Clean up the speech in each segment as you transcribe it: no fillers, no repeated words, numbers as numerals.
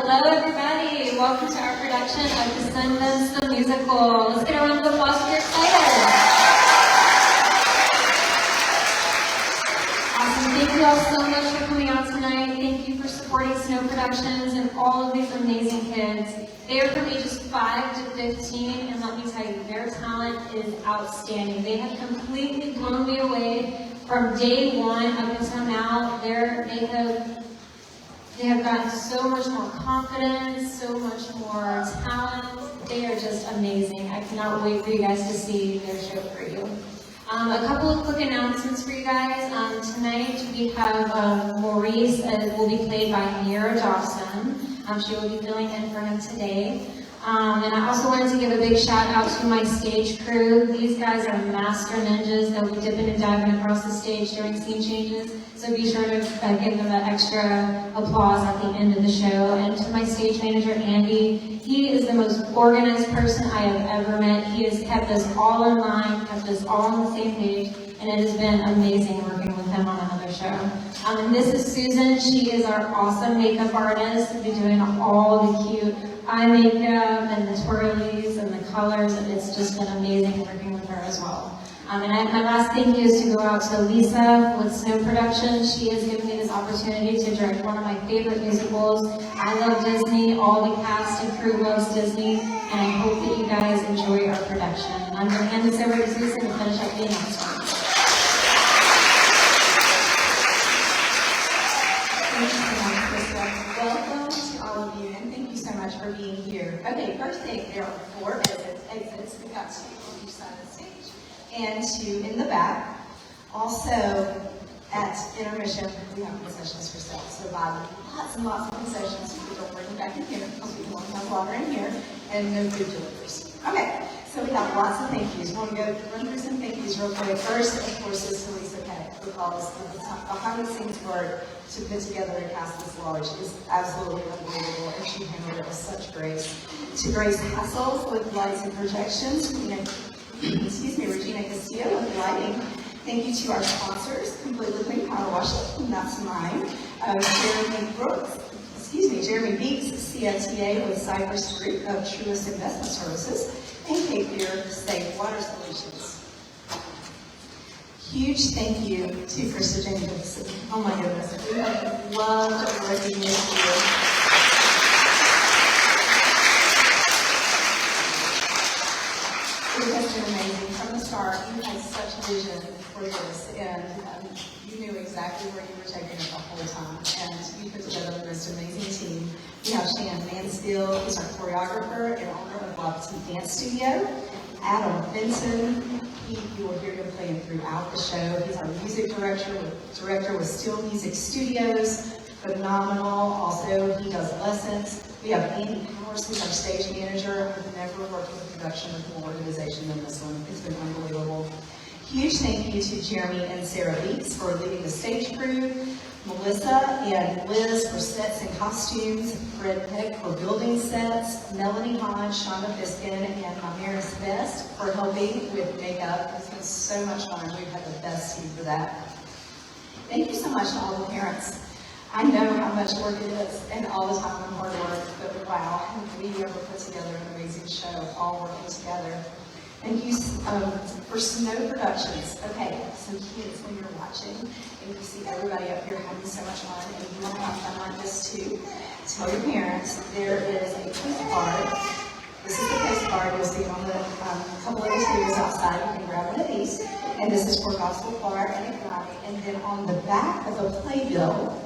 Hello, everybody. Welcome to our production of Descendants, the musical. Let's get a round of applause if you're excited. Awesome. Thank you all so much for coming out tonight. Thank you for supporting Snow Productions and all of these amazing kids. They are from ages 5 to 15, and let me tell you, their talent is outstanding. They have completely blown me away from day one up until now. They have gotten so much more confidence, so much more talent. They are just amazing. I cannot wait for you guys to see their show for you. A couple of quick announcements for you guys. Tonight we have Maurice will be played by Mira Dawson. She will be filling in for him today. And I also wanted to give a big shout out to my stage crew. These guys are master ninjas. They'll be dipping and diving across the stage during scene changes. So be sure to give them an extra applause at the end of the show. And to my stage manager, Andy, he is the most organized person I have ever met. He has kept us all in line, kept us all on the same page, and it has been amazing working with him on another show. And this is Susan. She is our awesome makeup artist. We've been doing all the cute eye makeup and the twirlies and the colors, and it's just been amazing working with her as well. And my last thank you is to go out to Lisa with Snow Productions. She has given me this opportunity to direct one of my favorite musicals. I love Disney, all the cast and crew loves Disney, and I hope that you guys enjoy our production. And I'm going to hand this over to Susan to finish up the announcement. Thank you so much, Krista. Welcome to all of you, and thank you so much for being here. Okay, first thing, there are 4 exits. We've got 2 on each side of the stage and 2 in the back. Also, at intermission, we have concessions for sale. So buy lots and lots of concessions. We don't bring them back in here because we can only have water in here and no food deliveries. Okay, so we have lots of thank yous. We want to go run through some thank yous real quick. First, of course, is to Lisa Peck, because the behind the scenes work to put together a cast this large is absolutely unbelievable, and she handled it with such grace. To Grace Hassel with lights and projections, Regina Castillo with lighting. Thank you to our sponsors, Completely Clean Power Wash, and that's mine. Jeremy Beeks, CFTA with Cypress Group of Truist Investment Services, and Cape Fear Safe Water Solutions. Huge thank you to Krista Jenkins. Oh my goodness, we have loved working with you. It has been amazing. From the start, you had such vision for this, and you knew exactly where you were taking it the whole time, and you put together the most amazing team. We have Shan Mansfield, who's our choreographer and owner of Bob's Dance Studio. Adam Benson, you will hear him playing throughout the show. He's our music director with Still Music Studios. Phenomenal. Also, he does lessons. We have Andy Powers, who's our stage manager. I've never worked with a production with more organization than this one. It's been unbelievable. Huge thank you to Jeremy and Sarah Beeks for leading the stage crew, Melissa and Liz for sets and costumes, Fred Peck for building sets, Melanie Hahn, Shonda Fiskin, and Mamaris Best for helping with makeup. It's been so much fun. We've had the best team for that. Thank you so much to all the parents. I know how much work it is and all the time and hard work, but wow, have we ever put together an amazing show, all working together. Thank you for Snow Productions. Okay, some kids, when you're watching and you see everybody up here having so much fun, and you want to have fun like this too, tell your parents there is a postcard. This is the postcard. You'll see it on the couple of the tables outside. You can grab one of these. And this is for Gospel Choir and Igniting. And then on the back of the playbill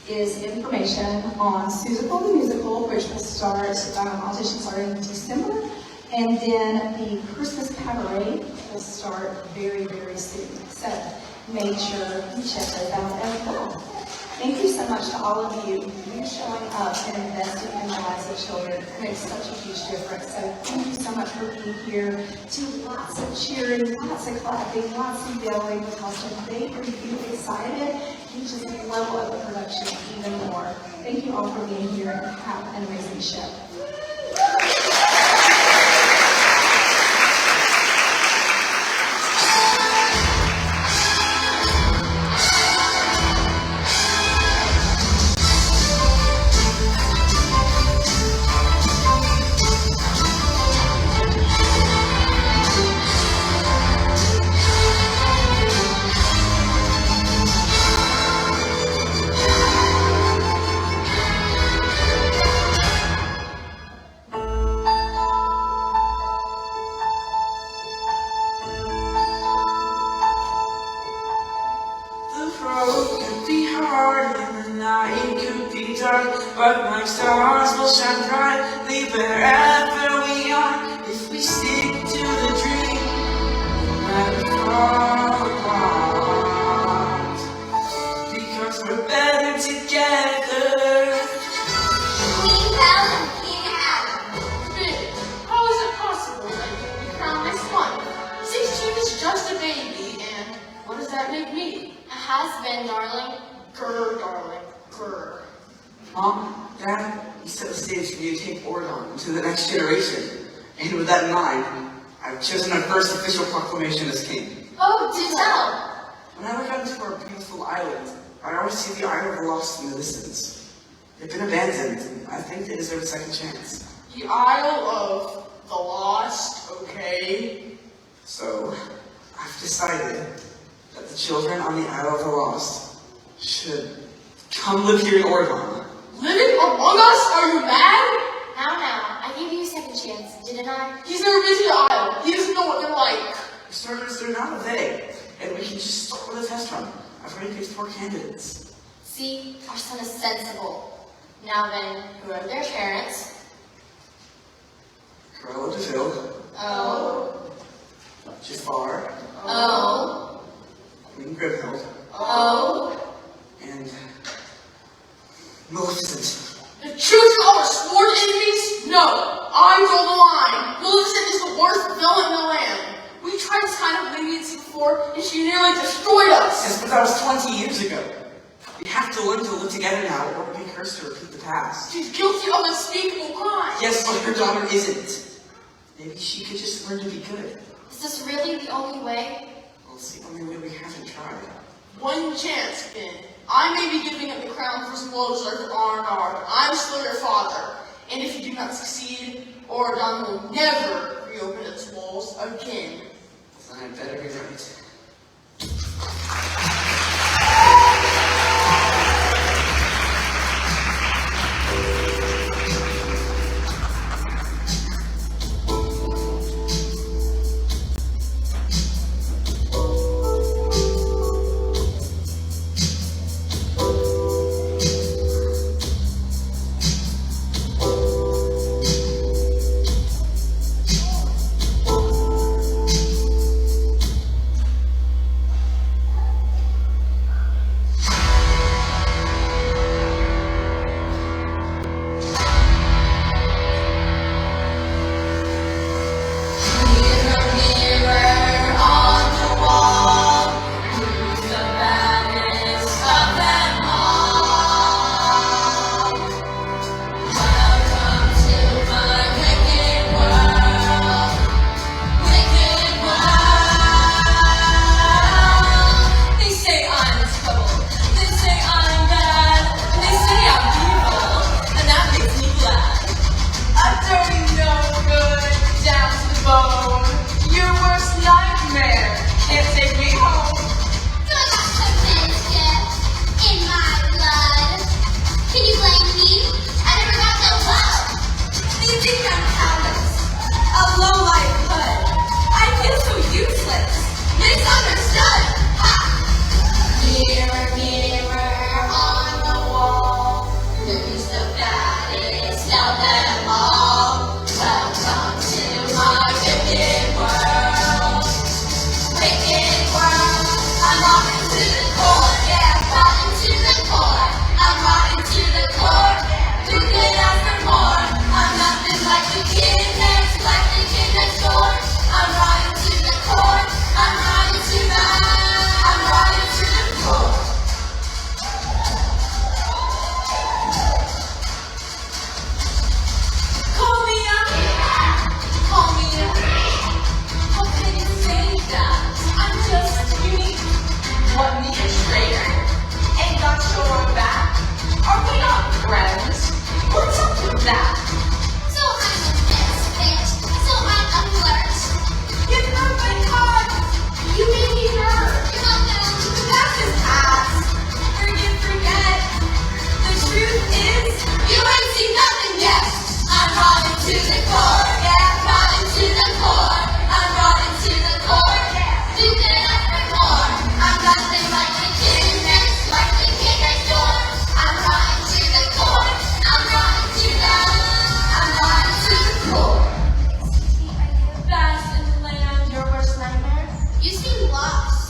is information on Susical the Musical, which will start, auditions are in December. And then the Christmas Cabaret will start very, very soon. So make sure you check those out as well. Thank you so much to all of you. You showing up and investing in the lives of children makes such a huge difference. So thank you so much for being here. Do lots of cheering, lots of clapping, lots of yelling, because if they hear you excited, you just level up the production even more. Thank you all for being here, and have an amazing show. dark, but my stars will shine brightly wherever we are. If we stick to the dream, never fall apart. Because we're better together. Queen Belle and King Adam. Big, how is it possible that you will be crowned next month? 16 is just a baby, and what does that make me? A has-been, darling. Grr, darling, grr. Mom, Dad, you set the stage for you to take Ordon to the next generation. And with that in mind, I've chosen my first official proclamation as king. Oh, do tell. When I look out into our beautiful island, I always see the Isle of the Lost in the distance. They've been abandoned, and I think they deserve a second chance. The Isle of the Lost, okay? So, I've decided that the children on the Isle of the Lost should come live here in Ordon. Living among us? Are you mad? Now, I gave you a second chance, didn't I? He's never been to the Isle. He doesn't know what they're like. For starters, they're not a they, and we can just start with a test run. I've already picked 4 candidates. See, our son is sensible. Now then, who are their parents? Corella DeVille, Oh. Jafar, Oh. Queen Grimhild, Oh. and Maleficent. The truth of our sworn enemies? No, I draw the line. Maleficent is the worst villain in the land. We tried this kind of leniency before, and she nearly destroyed us. Yes, but that was 20 years ago. We have to learn to live together now, or we'll be cursed to repeat the past. She's guilty of unspeakable crime. Yes, but her daughter isn't. Maybe she could just learn to be good. Is this really the only way? Well, it's the only way we haven't tried. One chance, Finn. I may be giving up the crown for some blows like R&R. I'm still your father. And if you do not succeed, Oregon will never reopen its walls again. Then I better be right.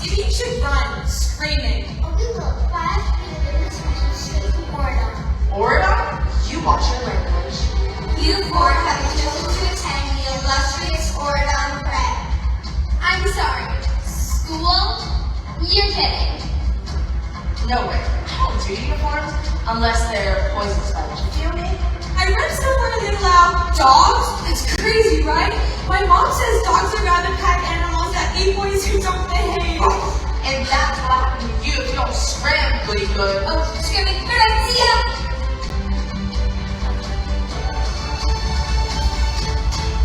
Maybe you should run, screaming. Oh, we will. But I have to be the business person straight from Oregon. Oregon? You watch your language. You four have chosen to attend the illustrious Oregon Prep. I'm sorry. School? You're kidding. No way. I don't do uniforms unless they're poison sponge. You feel me? I read somewhere they allow dogs. It's crazy, right? My mom says dogs are rather pack animals that eat boys who don't behave. And that's what happened to you if you don't scram goody good. Oh, screaming, good idea!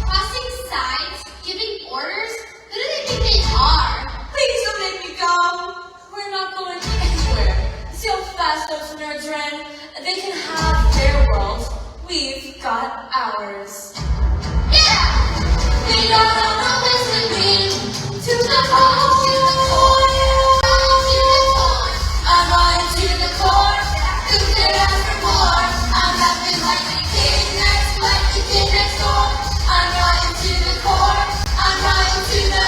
Crossing sides? Giving orders? Who do they think they are? Please don't make me go. We're not going anywhere. See how fast those nerds ran? They can have their world. We've got ours. Yeah! We are not listening to the call, to the core, to the core. I'm running to the core. Who could ask for more? I'm rapping like the kid next door. I'm running to the core. I'm running to the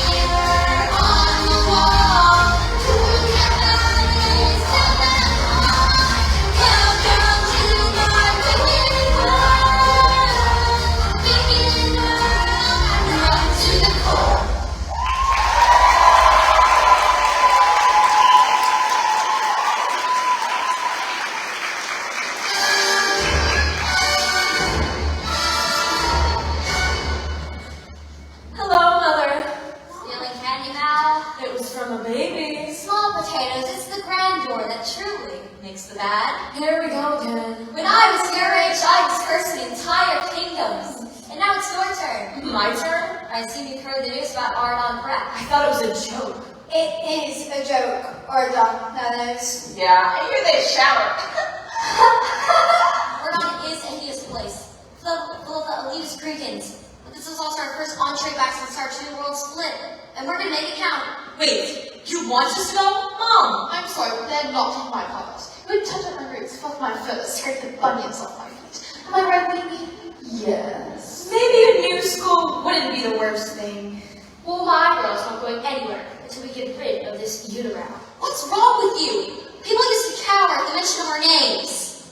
mirror on the wall. Who can is countdown to my beginning world. Beginning world. Run to the core. Hello, Mother. Stealing candy now? It was from a baby. Small potatoes, it's the grandeur that truly makes the bad. Here we go again. When I was your age, I dispersed the entire kingdoms. And now it's your turn. My turn? I see you heard the news about Ardon Prep. I thought it was a joke. It is a joke, Ardon, that is. Yeah, I hear they shower. Ardon is a hideous place, full of the elitist Greekans. But this is also our first entree back since our two-world split. And we're gonna make it count. Wait, you want us to go? Mom! I'm sorry, but they're not my colors. You would touch up my roots, fluff my fur, scrape the bunions off my feet. Am I right, baby? Yes. Maybe a new school wouldn't be the worst thing. Well, my girl's not going anywhere until we get rid of this unibrow. What's wrong with you? People used to cower at the mention of our names.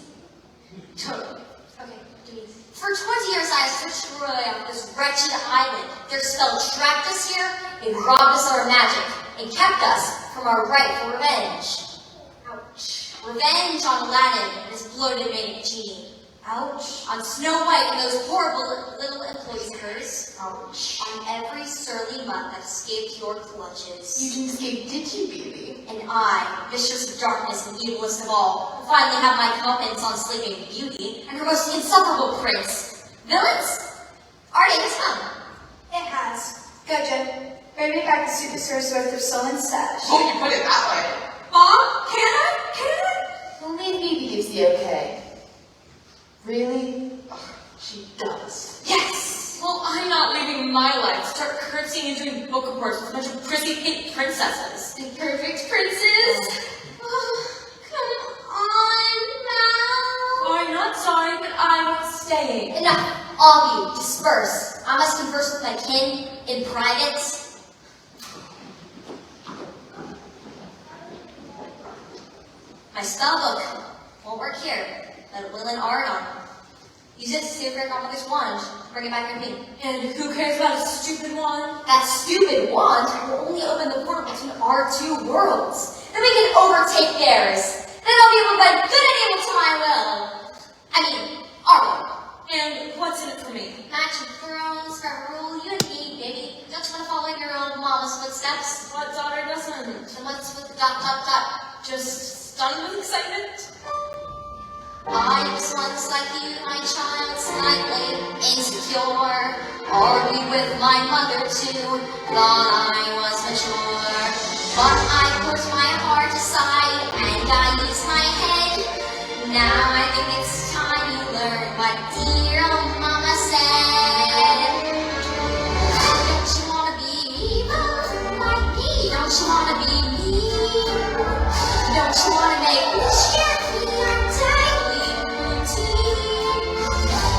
Totally. Okay, Denise. For 20 years, I have searched Troy on this wretched island. Their spell trapped us here, it robbed us of our magic, and kept us from our rightful revenge. Ouch. Revenge on Aladdin and his bloated maid genie. Ouch. On Snow White and those horrible little employees of hers. Ouch. On every surly month that escaped your clutches. You didn't escape, did you, baby? And I, mistress of darkness and evilest of all, will finally have my comeuppance on Sleeping Beauty and her most insufferable prince. Villains? Our day has come. It has. Go, Jen. Bring me back the superstar's worth of sullen stash. Oh, you put it that way. Mom, can I? Can I? Only Phoebe gives the okay. Really? Ugh, she does. Yes! Well, I'm not leaving my life to start curtsying and doing book reports with a bunch of prissy pink princesses. The perfect princes. Come on now. I'm not sorry, but I'm staying. Enough. All of you, disperse. I must converse with my kin in private. My spellbook won't work here, but it will in Ardon. Use it to see if your grandmother's wand. Bring it back with me. And who cares about a stupid one? That stupid wand will only open the portal between our two worlds. Then we can overtake theirs. Then I'll be able to bend good and evil to my will. I mean, our will. And what's in it for me? Magic thrones for rule you and me, baby. Don't you want to follow in your old mama's footsteps? What daughter doesn't? And what's with the dot dot dot? Just stunned with excitement? I was once like you, my child, slightly insecure. Argued with my mother too, thought I was mature. But I put my heart aside and I used my head. Now I think it's time you learn what dear old mama said. Don't you wanna be evil like me? Don't you wanna be mean? Don't you wanna make me share your daily routine?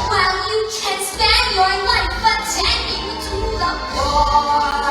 Well, you can spend your life attending to the poor.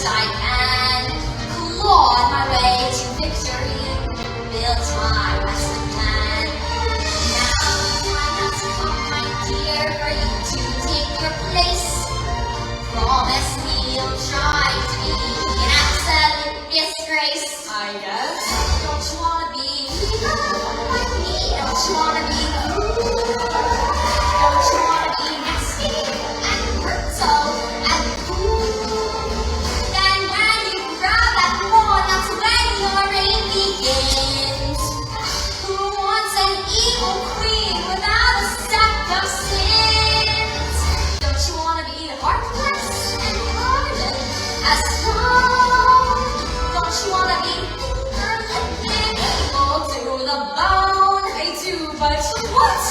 best I can. Clawed my way to victory, built my master plan. Now the time has come, my dear, for you to take your place. Promise me you'll try to be an absolute disgrace. I guess. Don't you wanna be like me? Don't you wanna be cool? Don't you wanna be nasty and brutal and cool? Then when you grab that wand, that's when your reign begins. Who wants an evil queen without a sack of sins? Don't you wanna be heartless and hardened as stone? Don't you wanna be evil to the bone? I do, but what?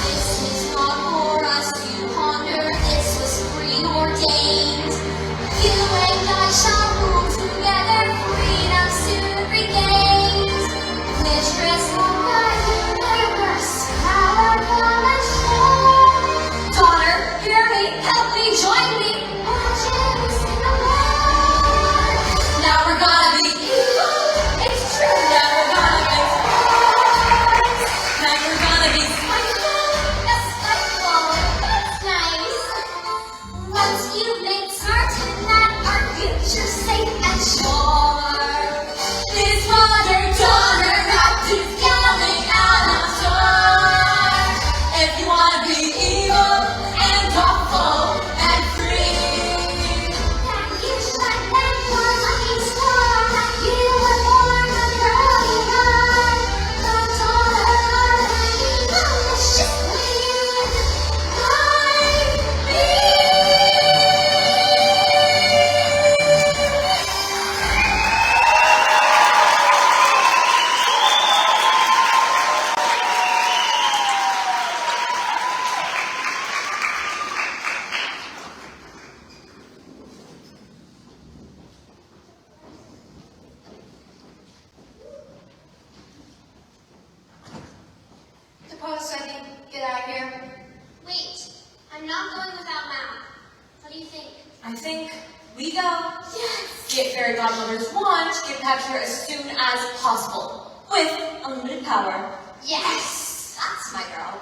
This is not for us to ponder. This was preordained. You and I shall rule together. Freedom soon regained. Mistress of the universe, power from the shore. Daughter, hear me, help me, join me. Watch us in the world. Now we're gonna be evil. It's true. Now we're gonna be friends. Now we're gonna be spiteful. Spiteful, that's nice. Once you've made certain that our future's safe and sure, This mother-daughter act is coming out of door. If you wanna be evil and awful and free, that you should thank your lucky star that you were born a early on. The daughter of an evil vicious queen, like me. Suppose I can get out of here. Wait, I'm not going without Mount. What do you think? I think we go. Yes. Get Fairy Godmother's wand, get back here as soon as possible. With unlimited power. Yes, that's my girl.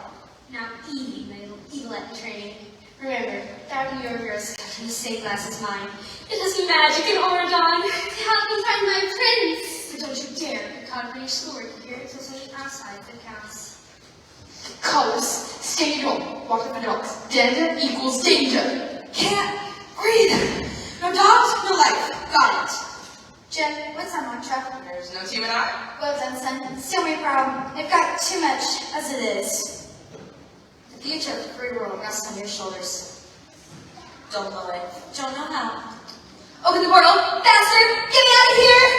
Now, Evie, my little evil at the training. Remember, that yoga is cut in the same glass as mine. It is magic in Oregon. Help me find my prince. But don't you dare get caught for your schoolwork here. It's only outside that counts. Colors, stay at home, walk the dogs. Danger equals danger. Can't breathe. No dogs, no life. Got it. Jen, what's that mantra? There's no team and I. Well done, son. It's the only problem. They've got too much as it is. The future of the free world rests on your shoulders. Don't know it. Don't know how. Open the portal! Faster! Get me out of here!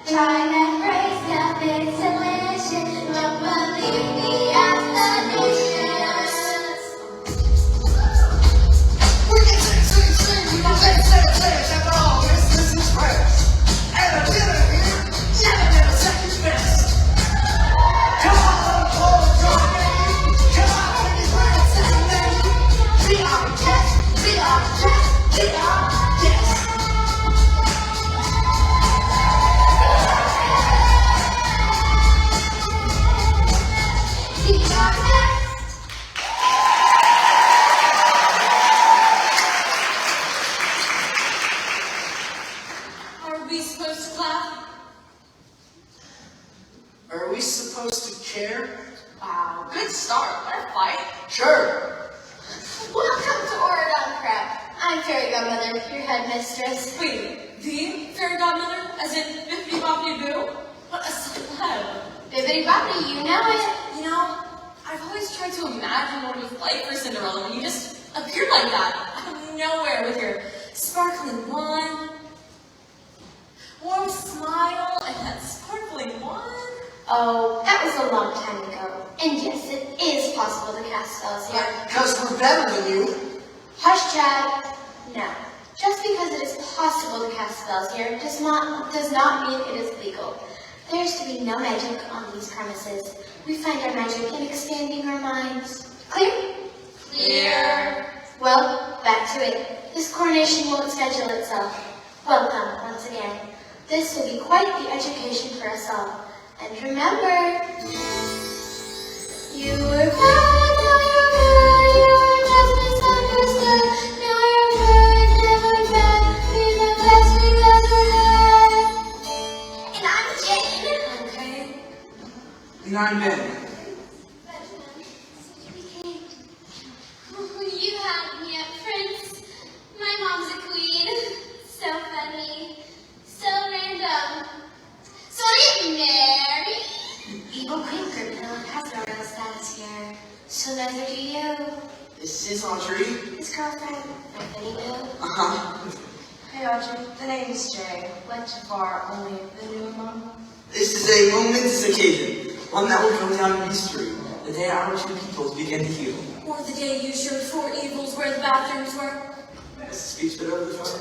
Try and embrace them. Are we supposed to care? Wow, good start. Want to fight? Sure. Welcome to Oregon Prep. I'm Fairy Godmother, your headmistress. Wait, the fairy godmother? As in Bippity Boppity Boo? What a celeb. Bibbidi bobbidi, you know it. You know, I've always tried to imagine what it was like for Cinderella when you just appeared like that, out of nowhere with your sparkling wand, warm smile, and that sparkling wand. Oh, that was a long time ago. And yes, it is possible to cast spells here. Because we're better than you. Hush, Chad. No. Just because it is possible to cast spells here does not mean it is legal. There is to be no magic on these premises. We find our magic in expanding our minds. Clear? Clear. Well, back to it. This coronation won't schedule itself. Welcome, once again. This will be quite the education for us all. And remember, you were bad, now you're good, you were just misunderstood. Now you're good, never bad, be the best we've ever had. And I'm Jane. Okay. And I'm Ben. You had me at Prince. My mom's a queen. So funny. So random. So I get married? Evil Queen Gryffindor has no real status here. So neither do you. This is Audrey. His girlfriend, Anthony Boo. Uh-huh. Hey Audrey, the name is Jay. Went too far, only the new among. This is a momentous occasion, one that will go down in history. The day our two peoples begin to heal. Or the day you showed 4 evils where the bathrooms were. This speech bit over the phone.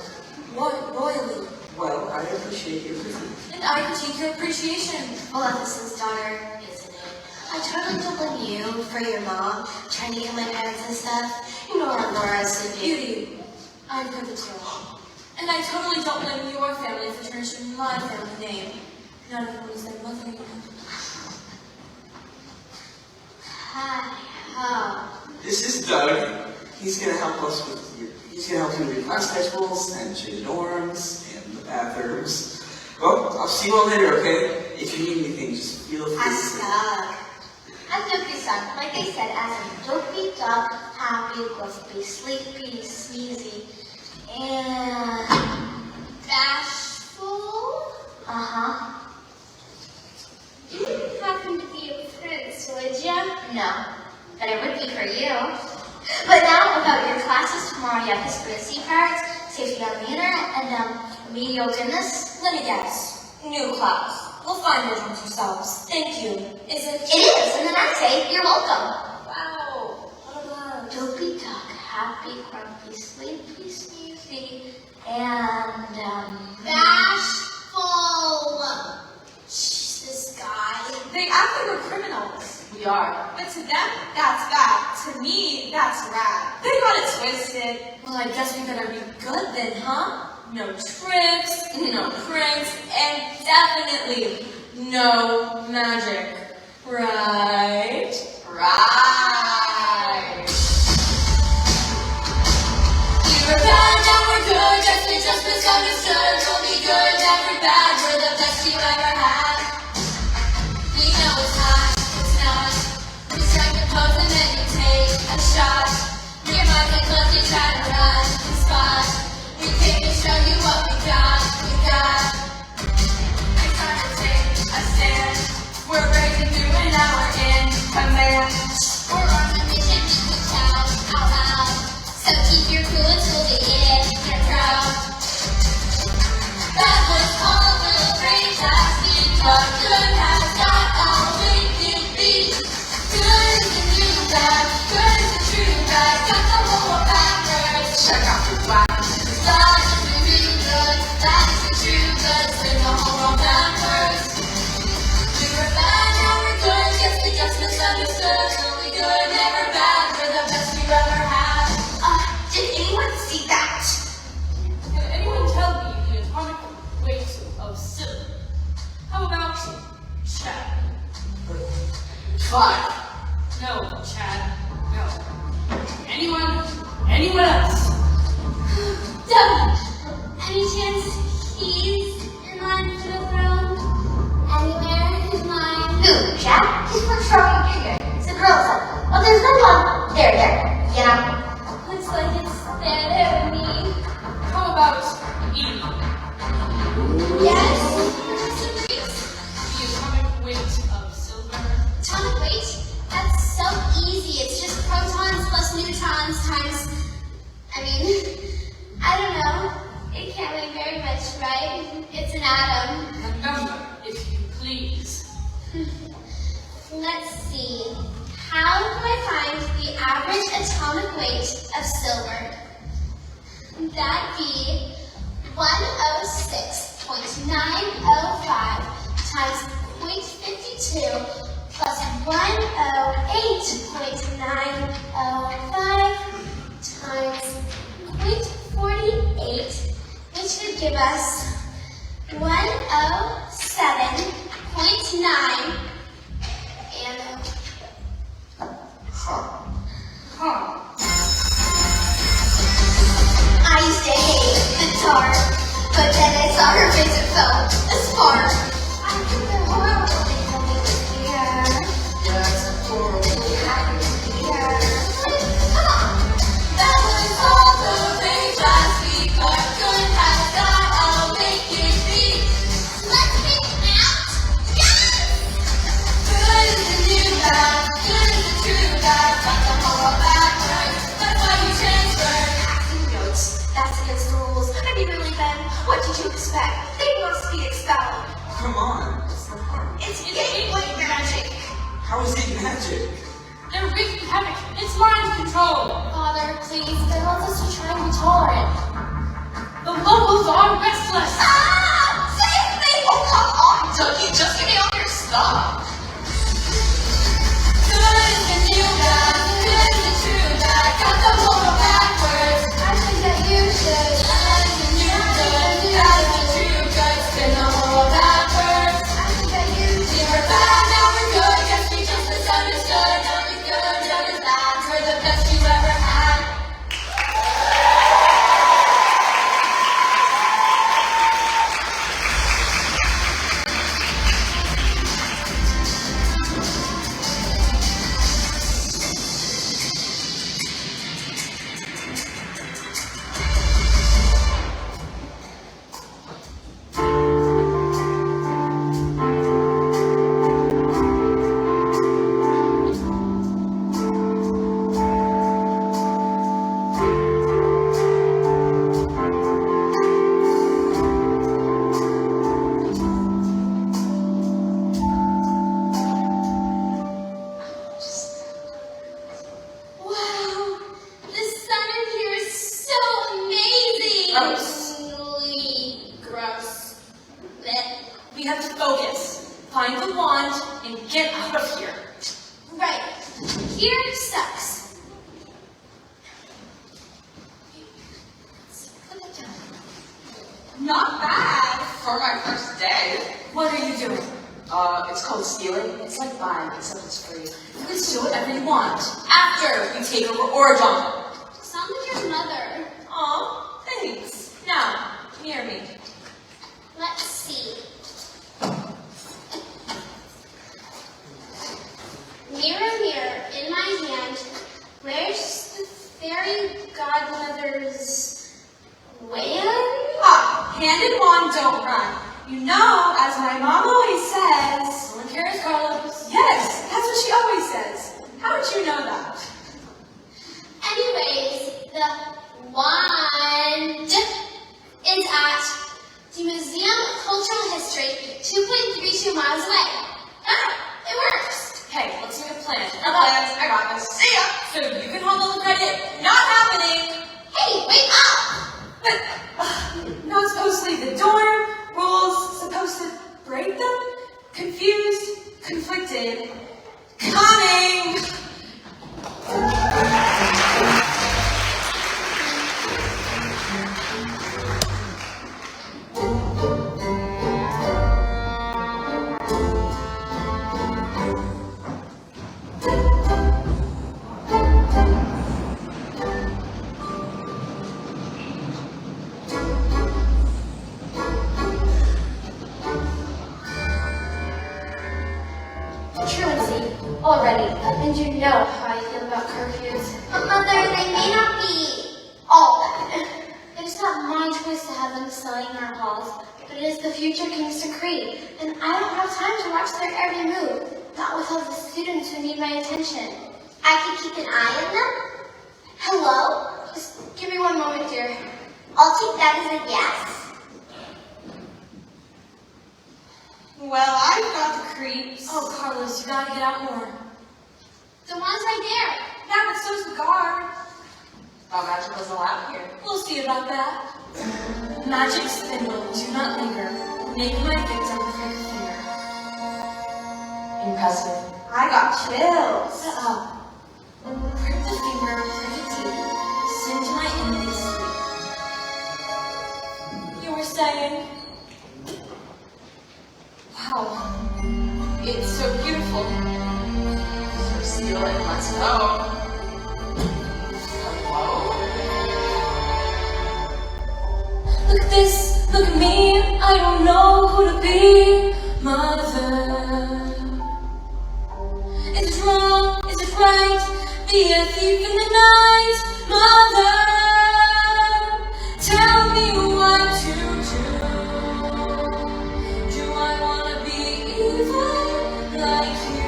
What royally? Well, I appreciate your critique. And I critique your appreciation. Maleficent's daughter, isn't it? I totally don't blame you for your mom trying to get my parents and stuff. You know what Laura's to do. Beauty. I've heard the tale. And I totally don't blame your family for tarnishing my family name. None of whom is their mother, you know. Hi, ho. This is Doug. He's gonna help us with he's gonna help you with your class schedules and change dorms and the bathrooms. Well, I'll see you all later, okay? If you need anything, just feel free to I'm say. Doug. I'm Dopey Duck, like I said, as in Dopey Duck, happy, grumpy, sleepy, sneezy, and Bashful? uh-huh. You wouldn't happen to be a prince, would ya? No, but it would be for you. But now about your classes tomorrow, you have history of sea pirates, safety on the internet, and remedial goodness. Let me guess. New class. We'll find your ones yourselves. Thank you. Is it? It is, and then I say, you're welcome. Wow. What about? Dopey Duck, happy, grumpy, sleepy, sneezy, and Bashful. Jeez, this guy. They act like we're criminals. We are. But to them, that's bad. To me, that's rad. They got it twisted. Well, I guess we better be good then, huh? No tricks, no pranks, and definitely no magic. Right? Right. We were bad, now we're good. Guess we just misunderstood. Don't be good, never bad. We're the best you ever had. We know it's not, it's not. We strike the pose and then you take a shot. Your mind gets close, you try to run the spot. We came to show you what we got, It's time to take a stand. We're breaking through and now we're in command. We're on a mission to reach out, out. So keep your cool until the end, you're proud. That was all the great tasking, but good has got all we can be. Good is the new bad, good is the true bad. Got the whole backwards. Check out your black. That is the real good, that is the true good. Spin the whole world backwards. We were bad, now we're good. Guess we just misunderstood. Really good, never bad. We're the best we've ever had. Did anyone see that? Can anyone tell me the atomic weight of silver? How about Chad? 5. No, Chad. No. Anyone else? Doug, any chance he's in line for the throne? Anywhere is mine. Who? there, you know? Looks like it's there with me. How about E? Yes? The atomic weight of silver. Atomic weight? That's so easy. It's just protons plus neutrons times, I don't know. It can't weigh very much, right? It's an atom. A number, if you please. Let's see. How do I find the average atomic weight of silver? That'd be 106.905 times 0.52 plus 108.905 times 0.48, which would give us 107.9 and I used to hate the dark, but then I saw her face and felt a spark. I think the horrible thing for me was here. That's horrible. Here. Come on. That was all the rage last week, but good has got a wicked beat. Let's make it out. Yes! Good is the new guy, good is the true guy. Got the whole backwards, that's why you transferred. Acting notes, that's against the rules. I mean, really, then, what did you expect? They must be expelled. Come on, it's not hard. It's gateway magic. How is it magic? They're wreaking havoc. It's mind control. Father, please, they want us to try and be tolerant. The locals are restless. Ah! Save me! Oh, come on, Dougie, just give me all your stuff. Good is the new guy, good is the true guy. Got the whole backwards. I think that you should. Good is the new good, good is the true good. Spin the whole backwards. I think that you should. We were bad, now we're good. Guess we just misunderstood. Now we're good, now we're bad. We're the best you ever had. Wow, the sun in here is so amazing. Gross. Blech. We have to focus. Find the wand and get out of here. Right. Here sucks. Put it down. Not bad for my first day. What are you doing? It's called stealing. It's like buying, except it's free. You can steal whatever you want. After you take over Oregon. Sounds like your mother. Aw, thanks. Now, near me. Let's see. Mirror, mirror, in my hand, where's the fairy godmother's wand? Hand and wand don't run. You know, as my mom always says, no one cares, Carlos. Yes, that's what she always says. How did you know that? Anyways, the wand is at the Museum of Cultural History, 2.32 miles away. Ah, it works. Hey, let's make a plan. No plans, I got this. See ya! So you can hold all the credit. Not happening. Hey, wake up! But not supposed to leave the dorm. Rules supposed to break them. Confused, conflicted. Coming. Truancy. already, and you know how I feel about curfews. But Mother, they may not be all bad. It is not my choice to have them selling in our halls, but it is the future king's decree, and I don't have time to watch their every move, not with all the students who need my attention. I could keep an eye on them. Hello? Just give me one moment, dear. I'll take that as a yes. Well, I've got the creeps. Oh, Carlos, you gotta get out more. The one's right there. Yeah, but so's the guard. Not magic was allowed here. We'll see about that. Magic spindle, do not linger. Make my victim prick a finger. Impressive. I got chills. Shut up. Prick the finger, prick it deep. Send to my enemy's sleep. You were saying? Wow. It's so beautiful. So steal it and let's go. Hello? Look at this, look at me. I don't know who to be. Mother. Is it wrong? Is it right? Be a thief in the night. Mother. Tell me what to do. Do I want to be evil like you?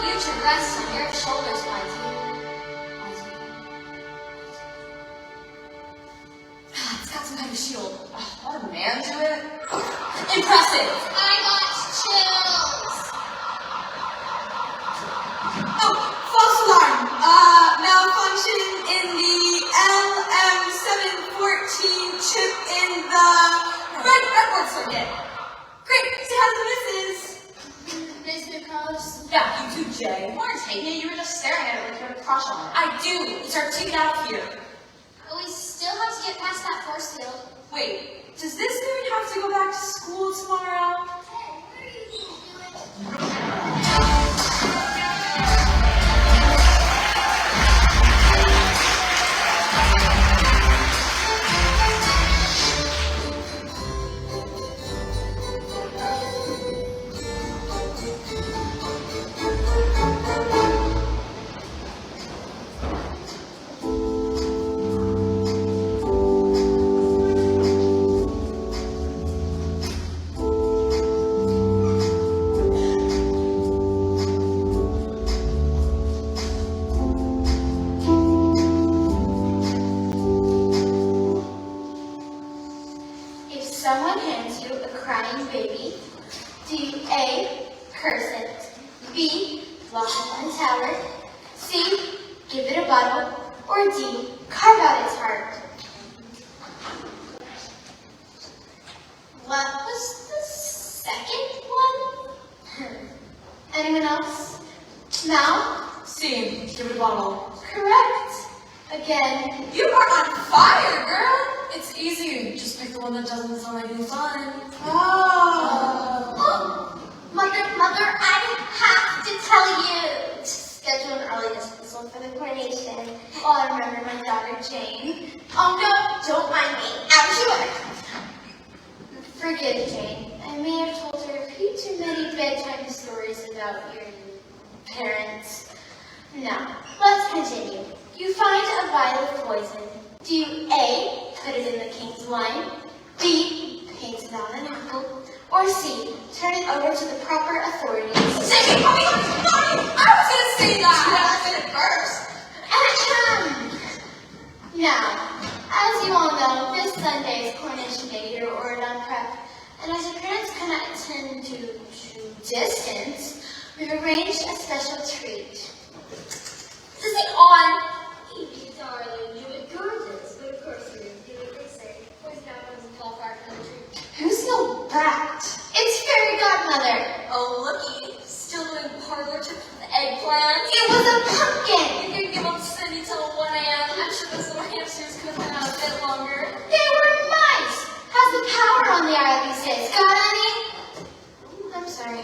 Future rests on your shoulders, my dear. It's got some kind of shield. Let a man do it? Impressive. I got chills. Oh, false alarm. Malfunction in the LM714 chip in the breadboard circuit. Great. Say hi to the missus. Nice new Carlos. Yeah, you too, Jay. You weren't taking it, you were just staring at it like you had a crush on it. I do. It's our ticket out of here. But we still have to get past that force field. Wait, does this mean we have to go back to school tomorrow? Hey, what are you doing? If someone hands you a crying baby, do you A, curse it, B, lock it in a tower, C, give it a bottle, or D, carve out its heart? What was the second one? Anyone else? Now? C, give it a bottle. Correct. Again. You are on fire, girl. It's easy. Just pick the one that doesn't sound like any fun. Oh, Mother, I have to tell you to schedule an early dismissal for the coronation. Oh, I remember my daughter Jane. Oh no, don't mind me. Out you are. Forgive Jane. I may have told her a few too many bedtime stories about your parents. Now, let's continue. You find a vial of poison. Do you A, put it in the king's wine, B, paint it on an apple, or C, turn it over to the proper authorities? Say, mommy, I was gonna say that. I said it first. Now, as you all know, this Sunday is coronation day here at Oregon Prep, and as your parents cannot attend due to distance, we've arranged a special treat. Is it on? You darling, you look gorgeous, but of course you do what they say. Boys now doesn't fall far from the truth. Who's the rat? It's Fairy Godmother. Oh, looky. Still doing parlor trips with eggplant. It was a pumpkin. You can give up Cindy till 1 a.m. I'm sure those little hamsters could have had a bit longer. They were nice. How's the power on the island these days? Got any? I'm sorry.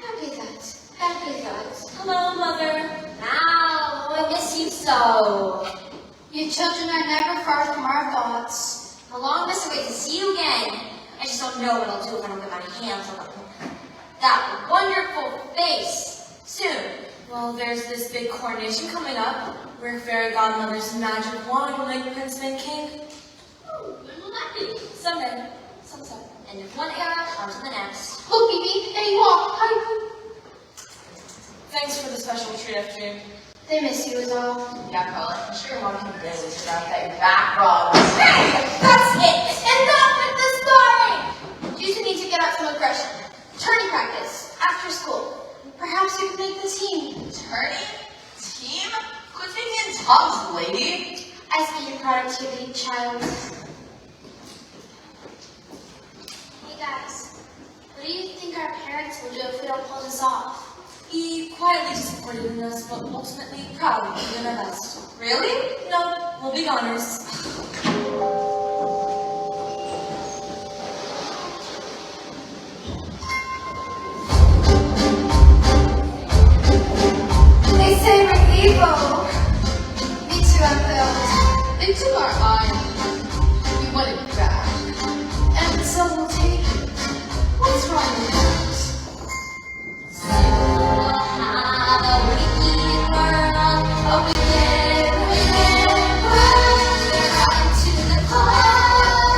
Happy thoughts. Happy thoughts. Hello, Mother. Now, I miss you so. You children are never far from our thoughts. How long must I wait to see you again? I just don't know what I'll do if I don't get my hands on that wonder base. Soon. Well, there's this big coronation coming up, where fairy godmother's magic wand will make Prince and King. When will that be? Someday. Sometime. End of one era, on to the next. Oh, Phoebe, there you are. Hi. Thanks for the special treat, FJ. They miss you is all. Yeah, Carla, I'm sure your mom can barely figure out that your back rubs. Hey, that's it! Enough with the sparring! You two need to get out some aggression. Turning practice, after school. Perhaps you can make the team. Turning? Team? Quit thinking in tubs, lady. I see your productivity, child. Hey guys, what do you think our parents will do if we don't pull this off? He quietly disappointed in us, but ultimately proud of doing our best. Really? No, we'll be goners. They say we're evil. Me too, I'm filled. They took our eye. We want it back. And so we'll take it. What's wrong with that? Have a wicked world, a wicked, wicked world. We're riding to the clouds.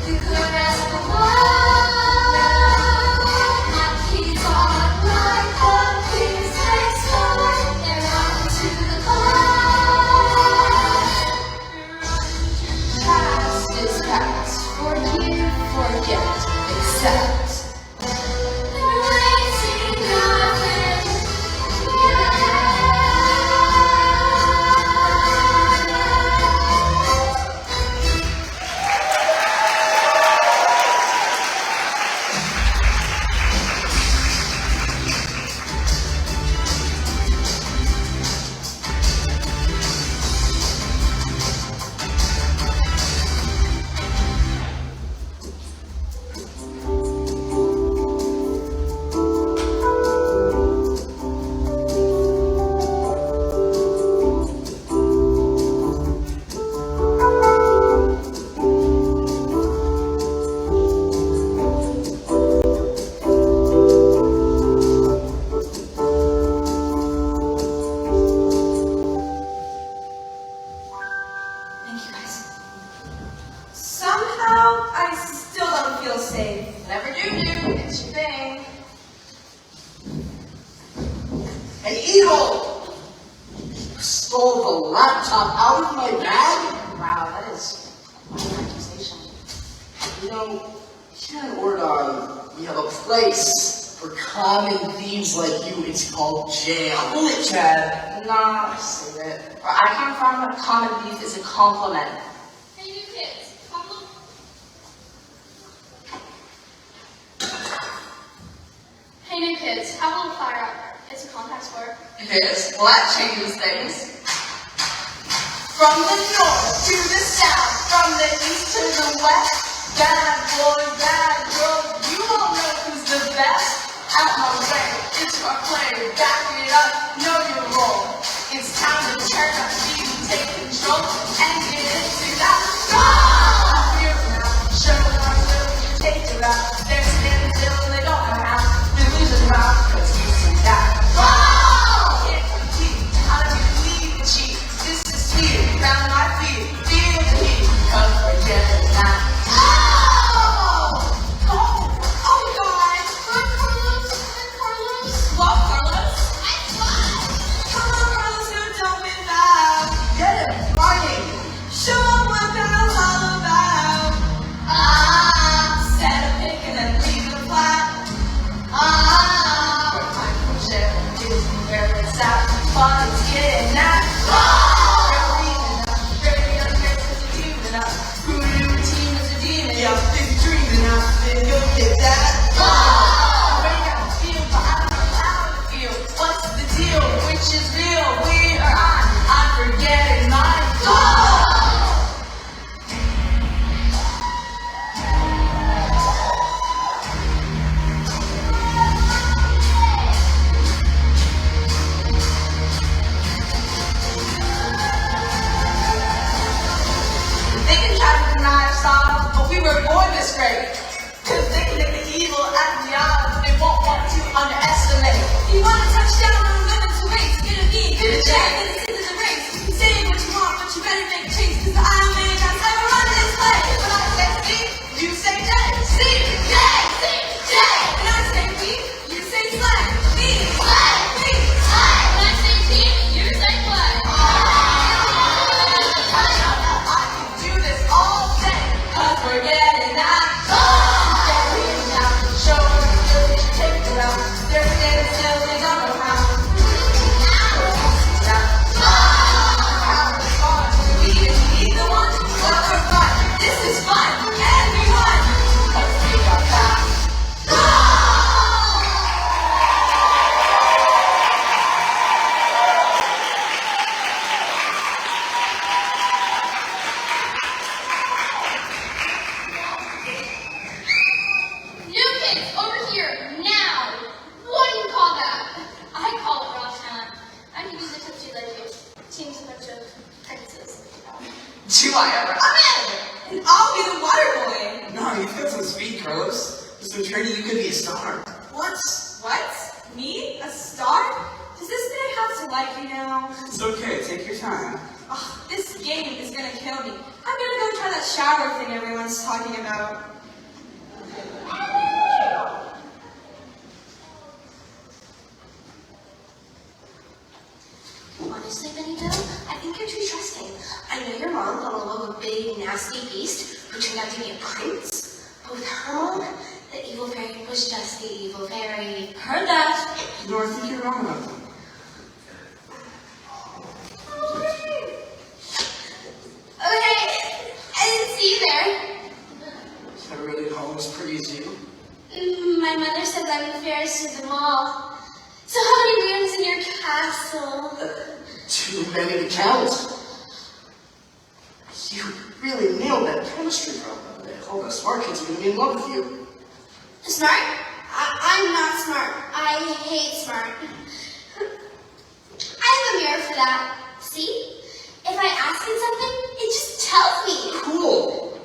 We could rest the world. My kids are like the kids next door. They're riding to the clouds. Past is past. Forgive, forget, accept. Never do. It's your thing. Hey, Eagle! You stole the laptop out of my bag? Wow, that is quite an accusation. You know, here in Oregon, we have a place for common thieves like you. It's called jail. Bullet, Chad. Nah, save it. Where I come from, a common thief is a compliment. Hey, new kids, come look. Hey new kids, have a little fire out there. It's a contact sport. It is? Well, that changes things. From the north to the south, from the east to the west, bad boys, bad girls, you all know who's the best. Out my way, it's our play, back it up, know your role. It's time to turn up speed and take control, and get into that roll. Feel it now, show them our will, take it out. They're standing still, they don't know how. They're losing round, cause you see that. Roll! Can't compete, how do you lead the cheat? This is sweet, round my feet, feel the heat, come forget it now. Show 'em what that's all about. Instead of picking a Do I ever? I'm in! And I'll be the water boy! No, you've got some speed, Carlos. With some training, you could be a star. What? What? Me? A star? Does this guy have to like you now? It's okay, take your time. Oh, this game is gonna kill me. I'm gonna go try that shower thing everyone's talking about. Honestly, Benito, I think you're too trusting. I know your mom fell in love with a big, nasty beast who turned out to be a prince. But with her mom, the evil fairy was just the evil fairy. Heard that? No, I think you're wrong about that. Okay, I didn't see you there. Is that really almost pretty as you? My mother says I'm the fairest of them all. So how many rooms in your castle? Too many to count. You really nailed that chemistry problem. All the smart kids are going to be in love with you. Smart? I'm not smart. I hate smart. I have a mirror for that. See? If I ask it something, it just tells me. Cool.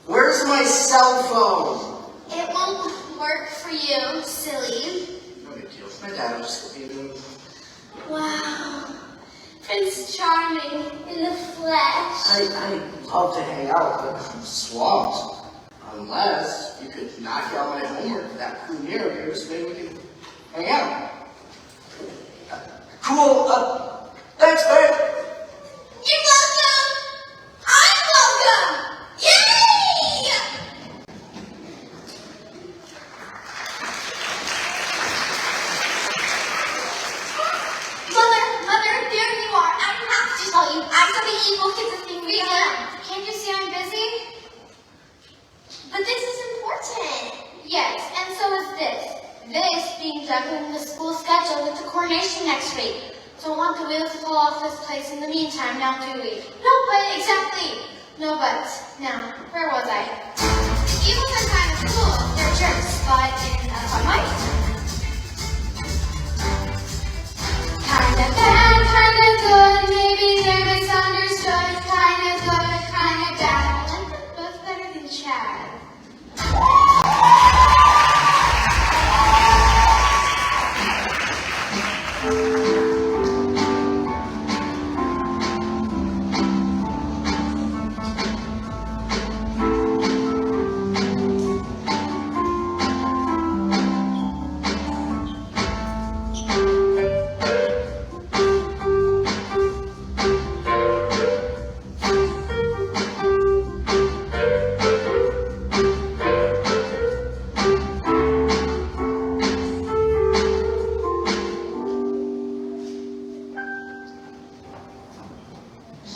Where's my cell phone? It won't work for you, silly. No big deal. My dad will just let me do it. Wow. Prince Charming in the flesh. I love to hang out, but I'm swamped. Unless you could knock out my homework for that cool mirror of yours, maybe we can hang out. Cool. Thanks, babe. You're welcome! I'm welcome! Yay! Mother, there you are. I have to tell you. I saw the evil kids a thing we done. Can't you see I'm busy? But this is important. Yes, and so is this. This being done in the school schedule with the coronation next week. Don't want the wheels to fall off this place in the meantime, now do we? No, but exactly. No, but. Now, where was I? Evils are kind of cool. They're jerks, but in a fun way. Kinda bad, kinda good. Maybe they're misunderstood. Kinda good, kinda bad. I like them both better than Chad.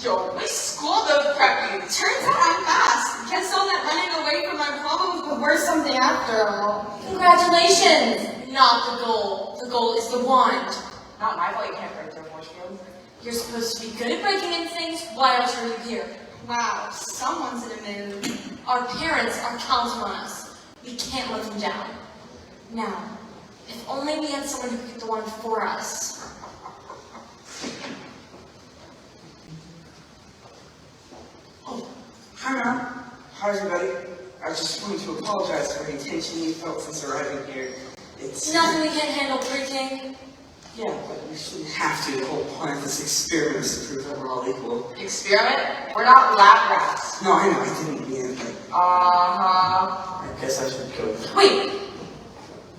Yo, my school does prep me. Turns out I'm fast. Guess all that running away from my problem was worth something after all. Congratulations! Not the goal. The goal is the wand. Not my fault you can't break their force field. You're supposed to be good at breaking in things. Why else are you here? Wow, someone's in a mood. Our parents are counting on us. We can't let them down. Now, if only we had someone who could get the wand for us. Oh, hi, Mom. How's everybody? I was just wanting to apologize for any tension you felt since arriving here. It's Nothing we can't handle, pre-king. Yeah, but we shouldn't have to. The whole point of this experiment is to prove that we're all equal. Experiment? We're not lab rats. No, I know, I didn't mean it, but Uh-huh. I guess I should go. Wait!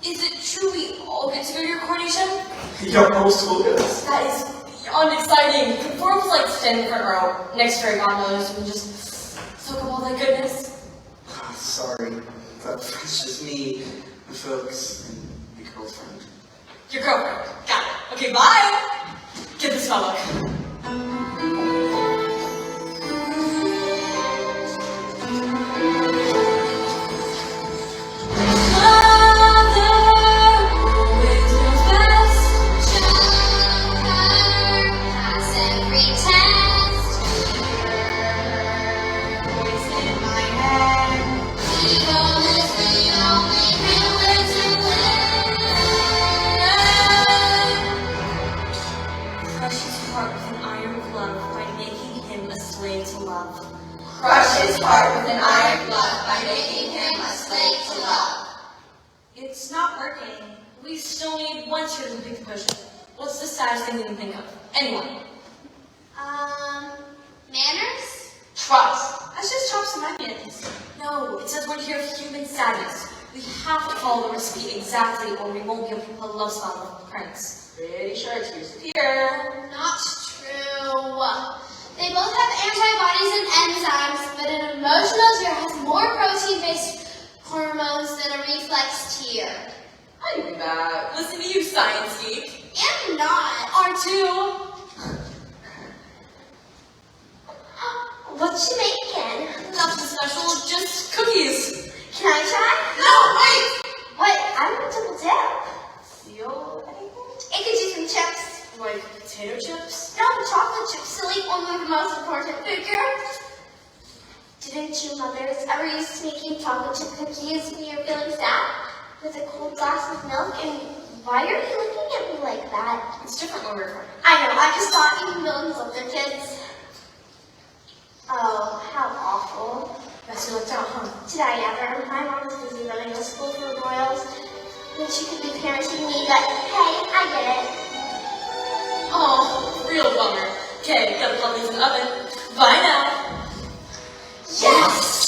Is it true we all get to go to your coronation? Yo, whole school goes. That is beyond exciting. Can four of us like stand in the front row next to our godmothers and just soak up all that goodness? Sorry, but it's just me, the folks, and the girlfriend. Your girlfriend. Got it. Okay, bye! Get this spell book. Crush his heart with an iron glove by making him a slave to love. It's not working. We still need one to complete the potion. What's the saddest thing you can think of? Anyone? Manners? Trust. Let's just chop some onions. No, it says we're here for human sadness. We have to follow the recipe exactly or we won't be able to put a love spell on the prince. Pretty sure it's used here. Not true. They both have antibodies and enzymes, but an emotional tear has more protein-based hormones than a reflex tear. How do you do that? Listen to you, science geek. And not. R2. What you making? Nothing special, just cookies. Can I try? No, wait! What? I want a double dip. Feel anything? It could do some chips. Like potato chips? No, chocolate chips, silly, only the most important figure. Didn't you mothers ever used to making chocolate chip cookies when you were feeling sad? With a cold glass of milk? And why are you looking at me like that? It's different when we're recording. I know, I just thought even villains love their kids. Oh, how awful. Guess you looked out, huh? Did I ever? My mom was busy running a school for royals. Then she could be parenting me, but hey, I get it. Oh, real bummer. Okay, gotta plug these in the oven. Bye now. Yes!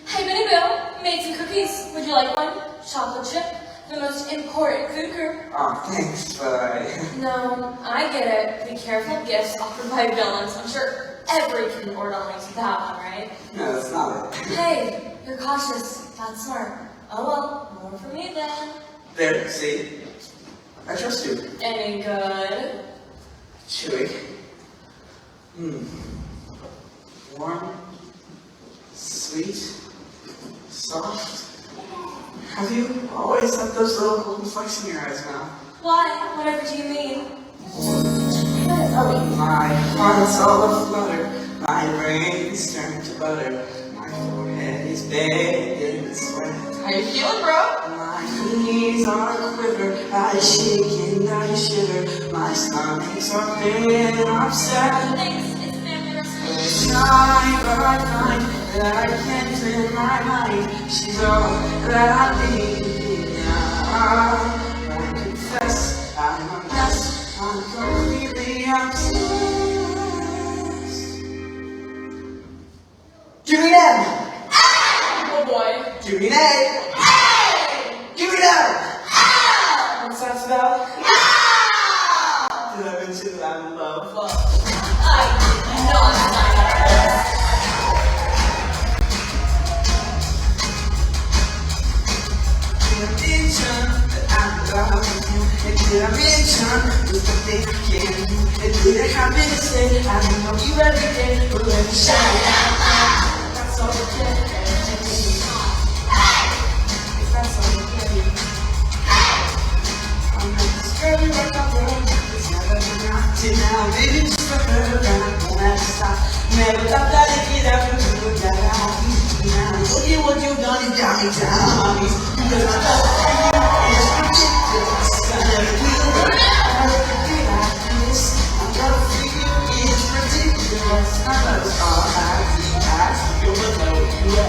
Hey, Benny Bill, made some cookies. Would you like one? Chocolate chip, the most important food group. Oh, thanks, but No, I get it. Be careful of gifts offered by villains. I'm sure every kid order links with that one, right? no, that's not it. Hey, you're cautious. That's smart. Oh well, more for me then. There, see? I trust you. Any good? Chewy. Warm. Sweet. Soft. Have you always had those little golden flecks in your eyes now? Why? Whatever do you mean? My heart's all aflutter, my brain's turned to butter, my forehead is bathed in sweat. How you feeling, bro? My knees are a quiver, I shake and I shiver, my stomach's are thin, upset. Thanks, it's family restoration. Try, but I find that I can't clear my mind. She's all that I need now. I confess I'm a mess. I'm completely obsessed. Give me that! Oh boy. Give me that! Give me that! What's that spell? Did I mention that I'm in love? I did not sign up for this. Did I mention that I'm in love with you? And did I mention just the thing I can do? And did I come in and say I know you every day, but let me shine out loud. That's all it can. If I you got me down on my knees. Because my love for you is ridiculous. I never will forget like this. My love for you is ridiculous. My love's R-I-T-I-C-U-L-O-U-S.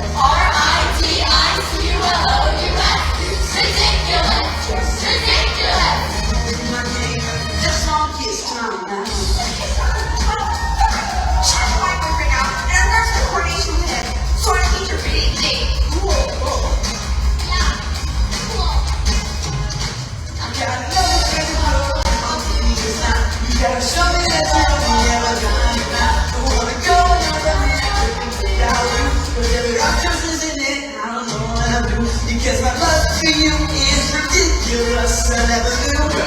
R-I-T-I-C-U-L-O-U-S. Ridiculous. Ridiculous. My name, just one kiss, come now. Shut my boyfriend out, and I'm going to the coordination with him, so I need your PhD. Cool. Yeah. Cool. I got another thing to do. I'm seeing this now. You gotta show me that you'll be ever done now. I wanna go another minute without you. But every option isn't it. I don't know what I'll do. Because my love for you is ridiculous. I never knew I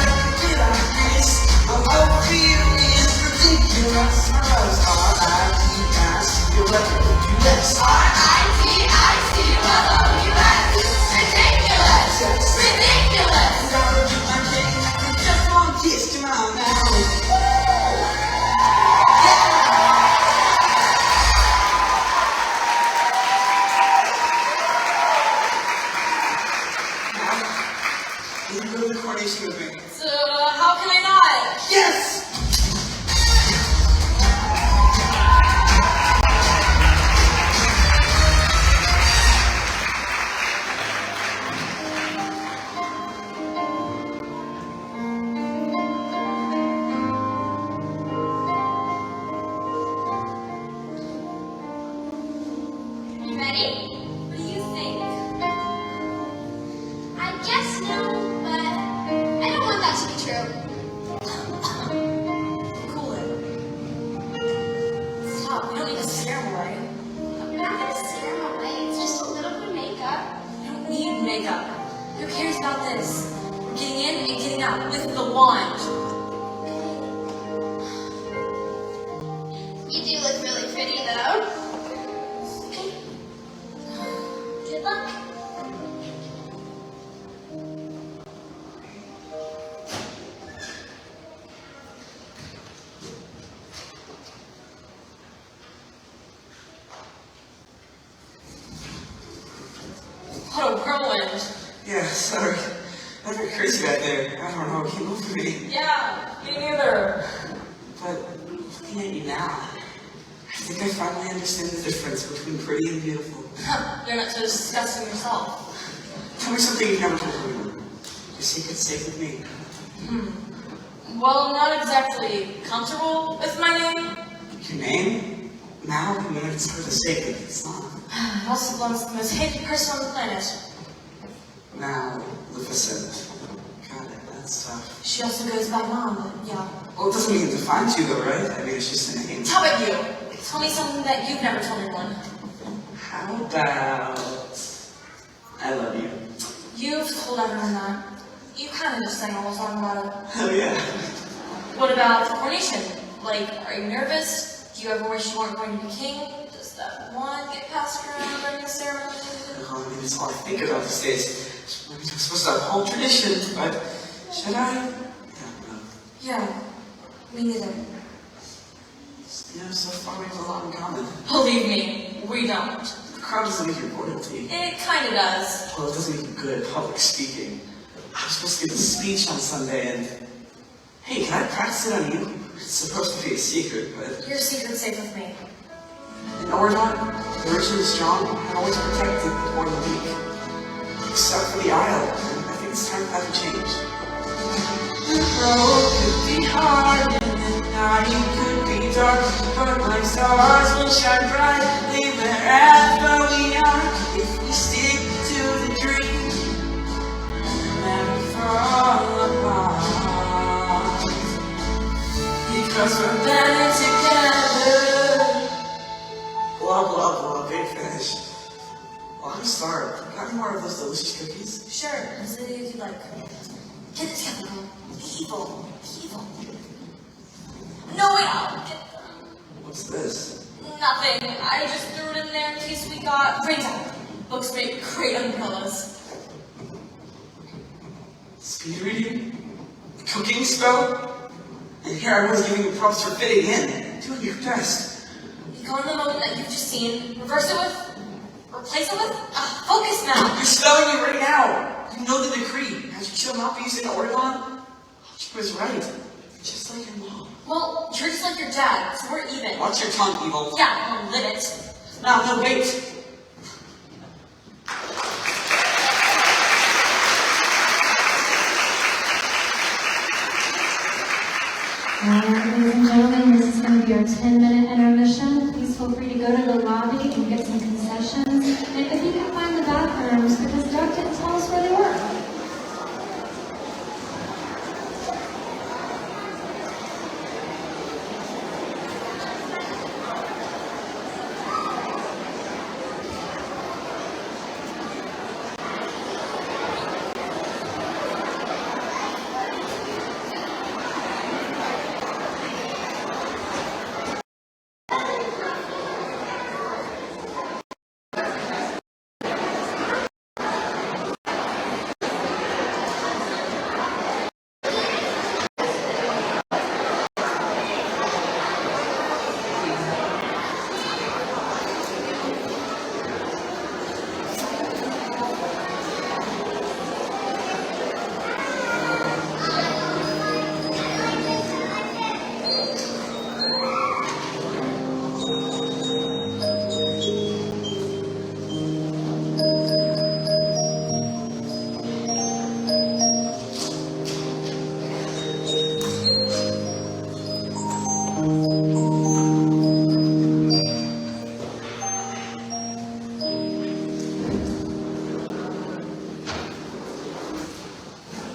could be like this. My love for you is ridiculous. My love's R-I-T-I-C-U-L-O-U-S. R-I-T-I-C-U-L-O-U-S. Ridiculous. Ridiculous. Gotta do my thing. Just one kiss, come on now. You can go to the coronation with me. So, how can I not? Yes! You ready? What do you think? I guess no, but I don't want that to be true. Cool it. Stop. We don't need to scare him away. You're not gonna scare him away. It's just a little bit of makeup. You don't need makeup. Who cares about this? We're getting in and getting out with the wand. You do look really pretty, though. Okay. Good luck. What a whirlwind. Yeah, sorry. I got crazy back there. I don't know what came over me. Yeah, me neither. But looking at you now, I think I finally understand the difference between pretty and beautiful. You're not so disgusting yourself. Tell me something you've never told me. Your secret's safe with me. Well, not exactly comfortable with my name. Your name? Now, I mean, it's for the sake of it. It's not. It also belongs to the most hated person on the planet. Now, Maleficent. Got it. That's tough. She also goes by Mom, but yeah. Well, it doesn't mean it defines you, though, right? I mean, it's just a name. How about you? Tell me something that you've never told anyone. How about I love you? You've told everyone that. You kind of just sang a whole song about it. Hell yeah. What about the coronation? Like, are you nervous? Do you ever wish you weren't going to be king? Does that one get passed around during the ceremony? I mean, it's all I think about these days. I mean, I'm supposed to have a whole tradition, but should I? Yeah, no. Yeah, me neither. You know, so far we have a lot in common. Believe me, we don't. The crowd doesn't make you royalty. It kind of does. Well, it doesn't make you good at public speaking. I was supposed to give a speech on Sunday, and hey, can I practice it on you? It's supposed to be a secret, but Your secret's safe with me. no, we're not. The rich and the strong have always protected the poor and the weak. Except for the aisle, and I think it's time for that to change. The road could be hard, and the night could be dark, but like stars will shine brightly wherever we are. If we stick to the dream, never fall apart. Because we're better together. Blah, blah, blah, big finish. Well, I'm starved. Got any more of those delicious cookies? Sure, as many as you like. Get it together, girl. Evil. Evil. No, wait, I'll get them. What's this? Nothing. I just threw it in there in case we got brains out. Books make great umbrellas. Speed reading? Cooking spell? And here I was giving you props for fitting in. Doing your best. You go in the moment that you've just seen, reverse it with replace it with? Focus now. You're spelling it right now. You know the decree. Magic shall not be used in Oregon. She was right. Just like your mom. Well, you're just like your dad, so we're even. Watch your tongue, evil. Yeah, well, live it. No, wait. Ladies and gentlemen, this is going to be our 10-minute intermission. Please feel free to go to the lobby and get some concessions. And if you can find the bathrooms, because Doug didn't tell us where they were.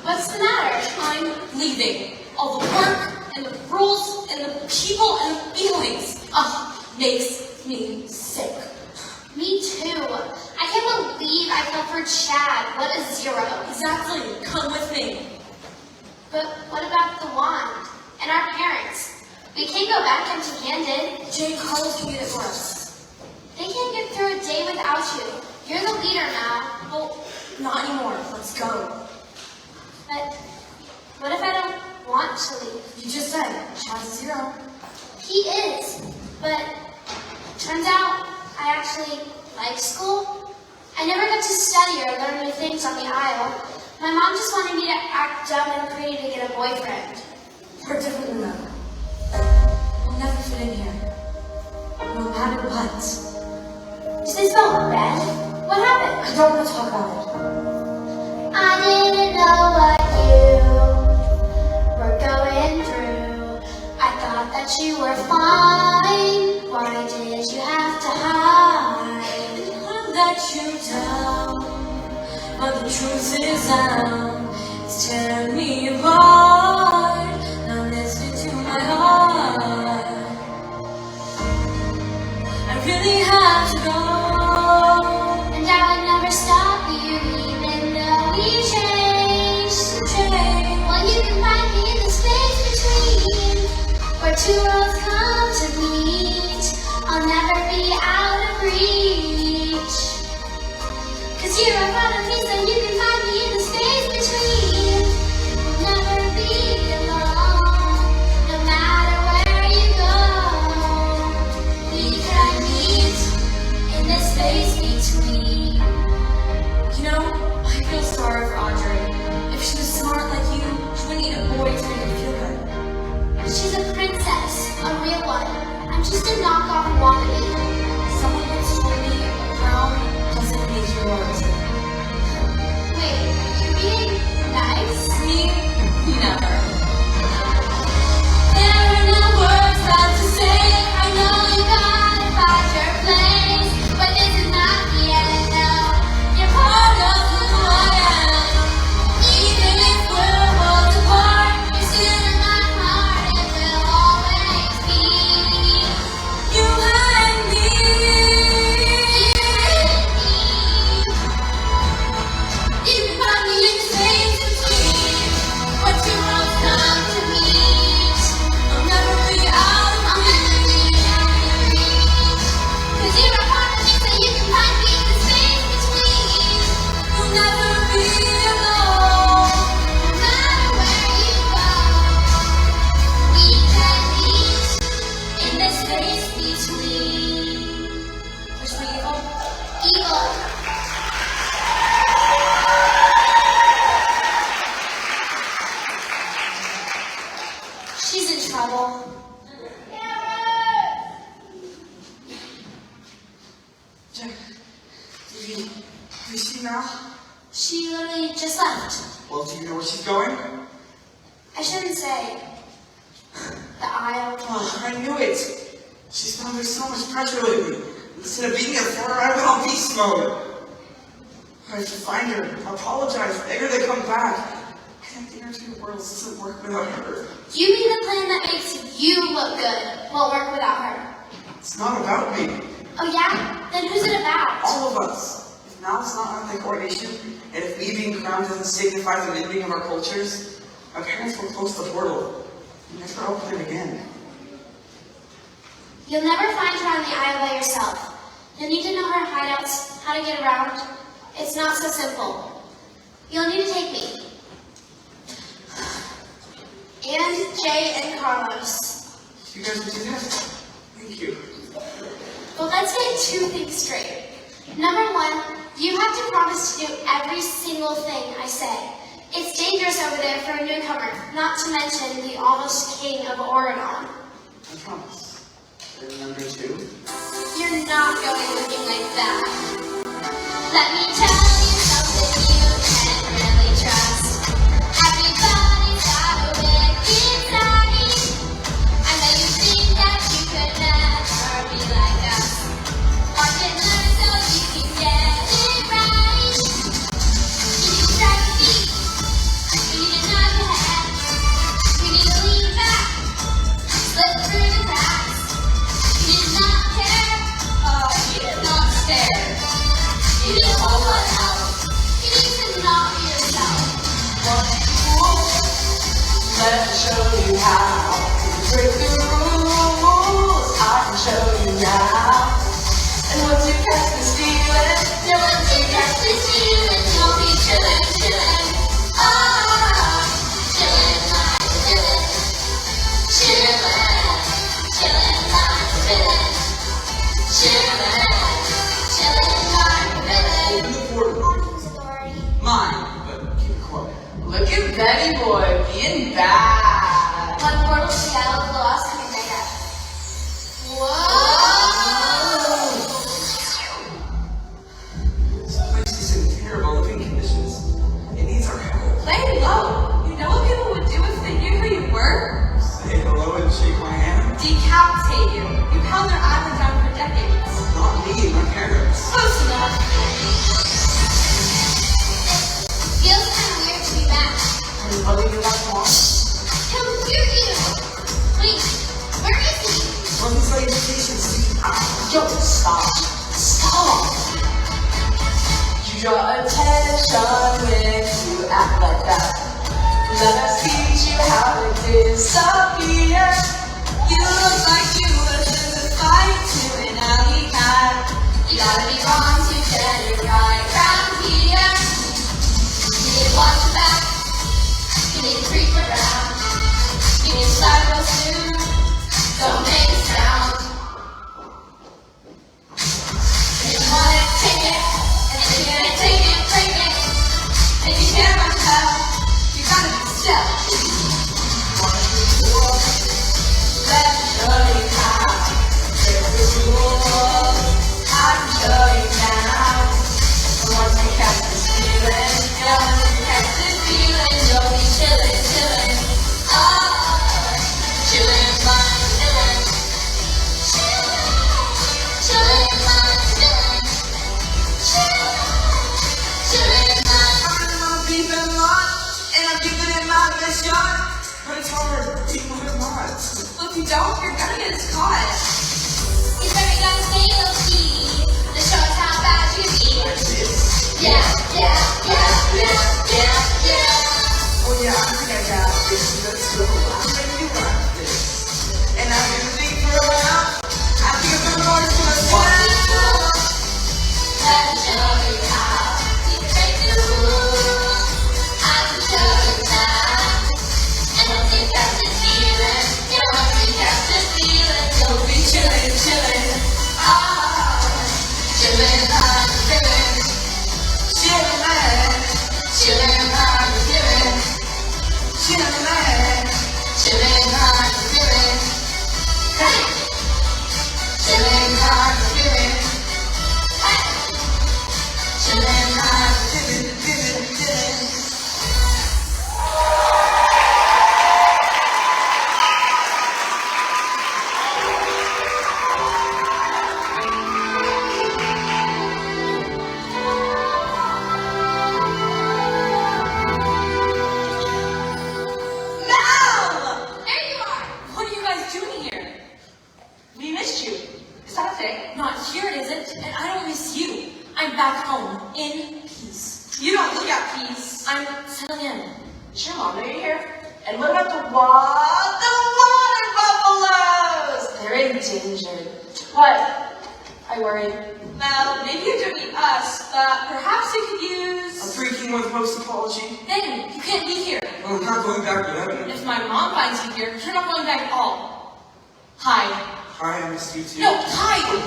What's the matter? I'm leaving. All the work, and the rules, and the people, and the feelings. Makes me sick. Me too. I can't believe I fell for Chad. What a zero. Exactly. Come with me. But what about the wand? And our parents? We can't go back empty-handed. Jay and Carlos can get it for us. They can't get through a day without you. You're the leader now. Well, not anymore. Let's go. But what if I don't want to leave? You just said Chad's a zero. He is. But turns out I actually like school. I never got to study or learn new things on the aisle. My mom just wanted me to act dumb and pretty to get a boyfriend. We're different than them. We'll never fit in here. No matter what. Does it smell red? What happened? I don't want to talk about it. I didn't know what you were going through. I thought that you were fine. Why did you have to hide? I let you down, but the truth is out. It's tearing me apart. Now listen to my heart. I really have to go. And I would never stop you, even though we changed. Well, you can find me in the space between, where two worlds come to meet. I'll never be out of reach. 'Cause you're in front of me, so you can find me in the space between. We'll never be alone, no matter where you go. We can meet in the space between. You know, I feel sorry for Audrey. If she was smart like you, she wouldn't need a boy to make her feel good. She's a princess, a real one. I'm just a knockoff wannabe. Someone once told me a crown doesn't make you royalty. Wait, are you being nice? Me? Never. There are no words left to say. I know you gotta find your place, but this is not the end, no. You're part of who I am. Evil. She's in trouble. Jack, have you seen now? She literally just left. Well, do you know where she's going? I shouldn't say. The aisle. Oh, I knew it. She's been under so much pressure lately. Instead of being a for her, I went on beast mode. I have to find her, apologize, beg her to come back. Connecting her two worlds doesn't work without her. You mean the plan that makes you look good won't work without her? It's not about me. Oh yeah? Then who's it about? All of us. If now's not on the coronation, and if me being crowned doesn't signify the ending of our cultures, my parents will close the portal and never open it again. You'll never find her on the aisle by yourself. You'll need to know her hideouts, how to get around. It's not so simple. You'll need to take me. And Jay and Carlos. You guys will do that? Thank you. But let's get two things straight. Number one, you have to promise to do every single thing I say. It's dangerous over there for a newcomer, not to mention the almost king of Oregon. I promise. And number two? You're not going looking like that. Let me tell you something you can really trust. Everybody's got a wicked side. I know you think that you could never be like us. Watch it learn so you can get it right. You need to strike a beat. You need to nod your head. You need to lean back. Slip through the cracks. You did not care. Oh, you did not stare. You did a whole lot out. You need to not be yourself. Let me show you how to break the rules. I can show you now. And once you catch this feeling, No one can catch this feeling. You'll be chillin', chillin'. Ah, chillin' like a villain. Chillin', chillin' like a villain. Chillin', chillin' like a villain. Open the portal. Whose authority? Mine, but keep it quiet. look at Betty Boy being bad. One portal to Seattle, the lost coming right up. This place is in terrible living conditions. It needs our help. Lay low. You know what people would do if they knew who you were? Say hello and shake my hand. Decapitate you. You've held their island down for decades. Not me, my parents. Close enough. Feels kind of weird to be back. Are you loving your life more? He'll hear you. Wait, where is he? Wasn't salutation, see? Yo, stop. Stop. You draw attention when you act like that. Let us teach you how to disappear. You look like you were just a fight to an alley cat. You gotta be wrong to get it right round here. You need to watch your back. You need to creep around. You need to start real soon. Don't make a sound. If you want it, take it. And if you're gonna take it, break it. And if you care about yourself, you gotta be still. Let me show you how. Break the rules. I can show you now. And once you catch this feeling, You'll be chillin', chillin'. Oh, chillin' like a villain. Chillin' like a villain. Chillin' like I'm on a beef and lot, and I'm giving it my best shot. But it's hard, people are not. well, if you don't, you're gonna get caught. you better gotta stay low key. The show's how bad you be. Yeah, yeah, yeah, yeah, yeah, yeah. Oh yeah, I think I got this. Let's go. I'm ready to rock this. And I've been thinking for a while. I think I'm gonna go to the Let me show you how. You can break the rules. I can show you now. And once you catch this feeling, once you catch this feeling, you'll be chillin', chillin'. Ah, chillin' like like a feeling. Chillin' like a feeling. There you are! What are you guys doing here? We missed you. Is that a thing? Not here, it isn't, and I don't miss you. I'm back home, in peace. You don't look at peace. I'm settling in. Is your mom know you're here? And what about the water buffaloes? They're endangered. What? I worry. Well, maybe you don't need us, but perhaps you could I'm use... freaking with post apology. Ben, you can't be here. Well, I'm not going back to heaven. If my mom finds you here, you're not going back at all. Hide. Hi, I missed you too. No, hide!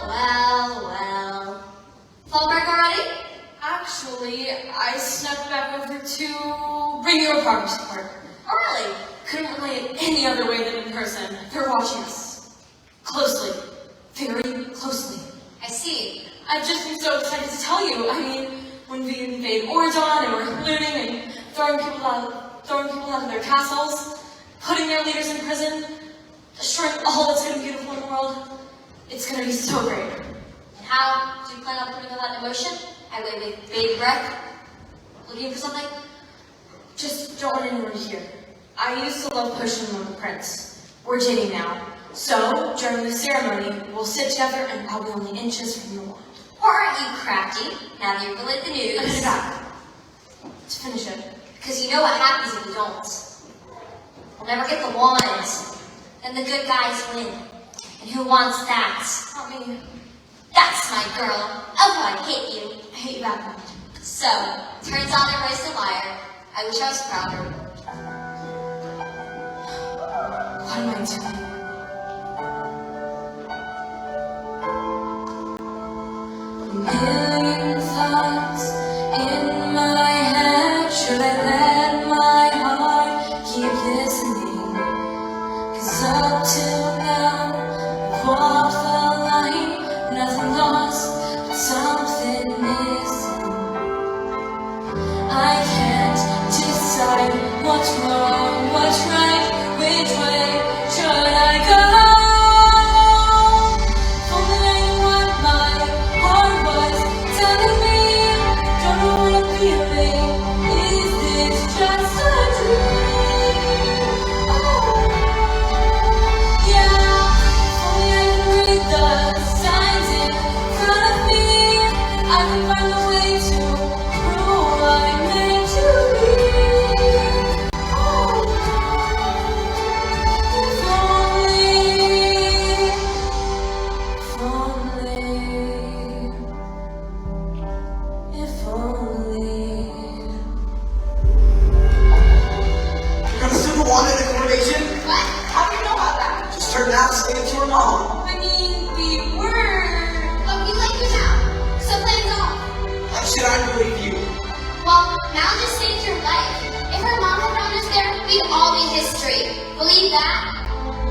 Well. Fall break already? Actually, I snuck back over to bring you a progress report. Oh, really? Couldn't relay it any other way than in person. They're watching us. Closely. Very closely. I see. I've just been so excited to tell you. I mean, when we invade Orzon and we're looting and throwing people out of their castles, putting their leaders in prison, destroying all that's good and beautiful in the world, it's gonna be so great. And how do you plan on putting all that in motion? I wait with bated breath. Looking for something? Just don't want anyone to hear. I used to love pushing on the prince. We're dating now. So, during the ceremony, we'll sit together and I'll be only inches from the wand. Or aren't you crafty, now that you've relayed the I put news? it back. To finish it. Because you know what happens if you don't. We'll never get the wand. Then the good guys win. And who wants that? Not me. That's my girl. Oh, I hate you. I hate you back now. So, turns out I raised a liar. I wish I was prouder. What am I doing? Million thoughts in my head. Should I let my heart keep listening? 'Cause up till now, I've walked the line, nothing lost, but something missing. I can't decide what's wrong, what's right, which way should I go? Turned out to stay to her mom. I mean, we were. But we like you now. So play off. Why should I believe you? Well, Mal just saved your life. If her mom had found us there, we'd all be history. Believe that?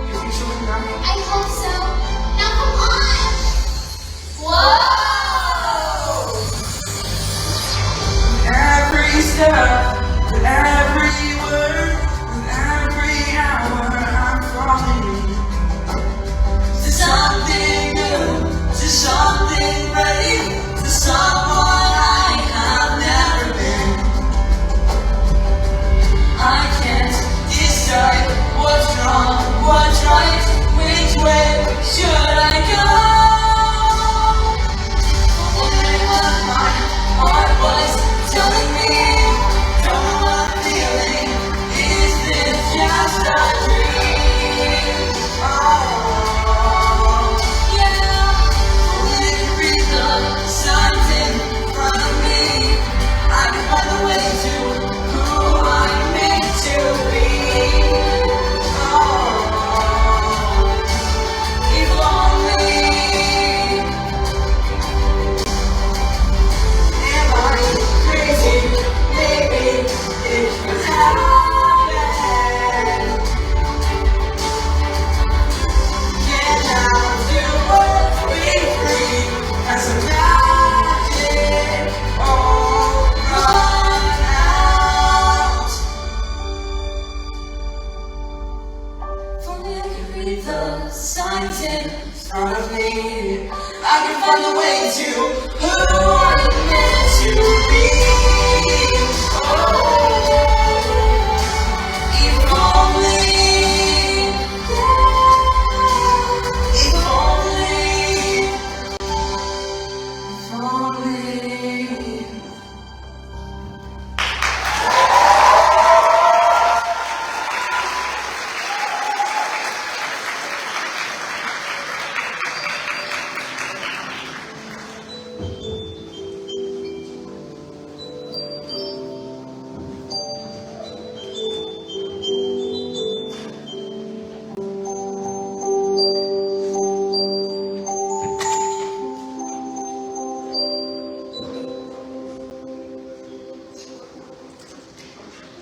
You think she'll look around? I hope so. Now come on! Whoa! Every step, with every word, with every hour, I'm falling to something new, to something brave, to someone I have never been. I can't decide what's wrong, what's right, which way should I go? Only what my heart was telling me, read the signs in front of me, I can find the way to who I'm meant to be. Oh, if only, if only, if only.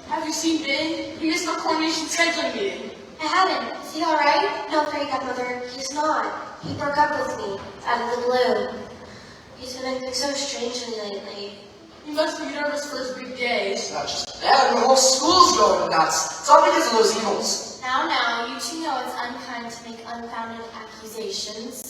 Have you seen Ben? He missed our coronation scheduling meeting. I haven't. Is he alright? No, Fairy Godmother, he's not. He broke up with me, out of the blue. He's been acting so strangely lately. He must be nervous for his big day. It's not just that, the whole school's going nuts. It's all because of those evils. Now, you two know it's unkind to make unfounded accusations.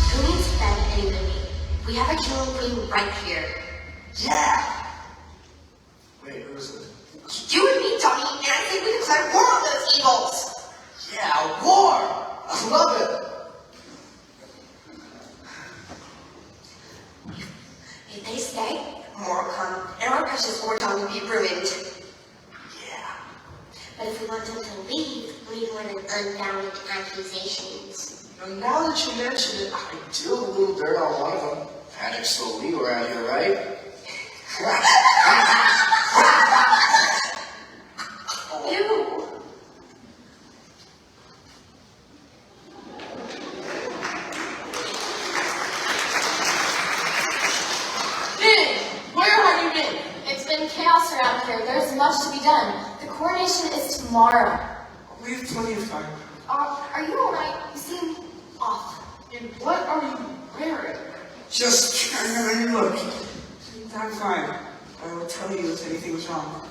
Who needs Ben anyway? We have a killing queen right here. Yeah. Wait, who is it? You and me, Donnie, and I think we declare war on those evils. Yeah, war! I love it. If they stay, more will come, and our precious Ordon will be ruined. Yeah. But if we want them to leave, we need more than unfounded accusations. Now that you mention it, I do have a little dirt on one of them. Panic's so legal around here, right? Ew. Ben, where have you been? It's been chaos around here. There's much to be done. The coronation is tomorrow. We have plenty of time. Are you alright? You seem off. And what are you wearing? Just look. I'm fine. I will tell you if anything was wrong.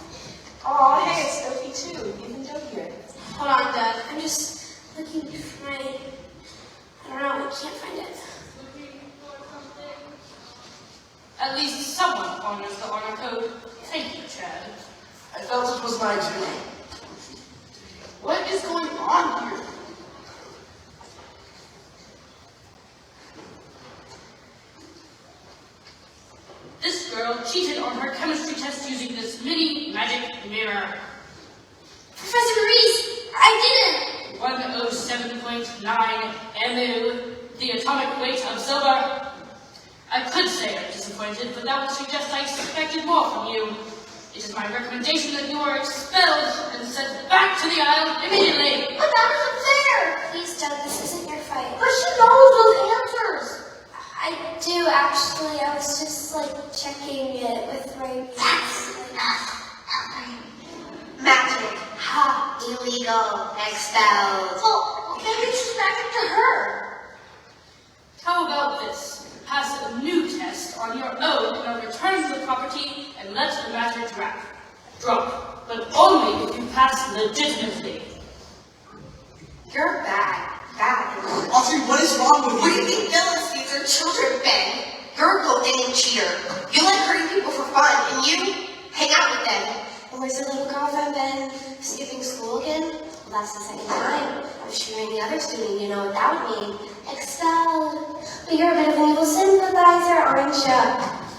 Oh, hey, it's Sophie too. Even Sophie. Hold on, Dad. I'm just looking for my... I don't know. I can't find it. At least someone honors the honor code. Thank you, Chad. I felt it was my duty. What is going on here? This girl cheated on her chemistry test using this mini magic mirror. Professor Maurice, I didn't. 107.9 mu, the atomic weight of silver. I could say I'm disappointed, but that would suggest I expected more from you. It is my recommendation that you are expelled and sent back to the Isle immediately. But that isn't fair. Please, Dad, this isn't your fight. But she knows those answers. I do, actually. I was just, checking it with my... Magic. Ha! Illegal. Expelled. Well, maybe just back it to her. How about this? Pass a new test on your own and return the property and let the matter drop. But only if you pass legitimately. You're bad. Bad. Audrey, what is wrong with What do you? you think villains these are children, Ben? You're a gold-digging cheater. You like hurting people for fun, and you hang out with them. And where's your little girlfriend been? Skipping school again? Well, that's the second time. I'm sure any other student, you know what that would mean. Expelled. But you're a bit of an evil sympathizer, aren't you?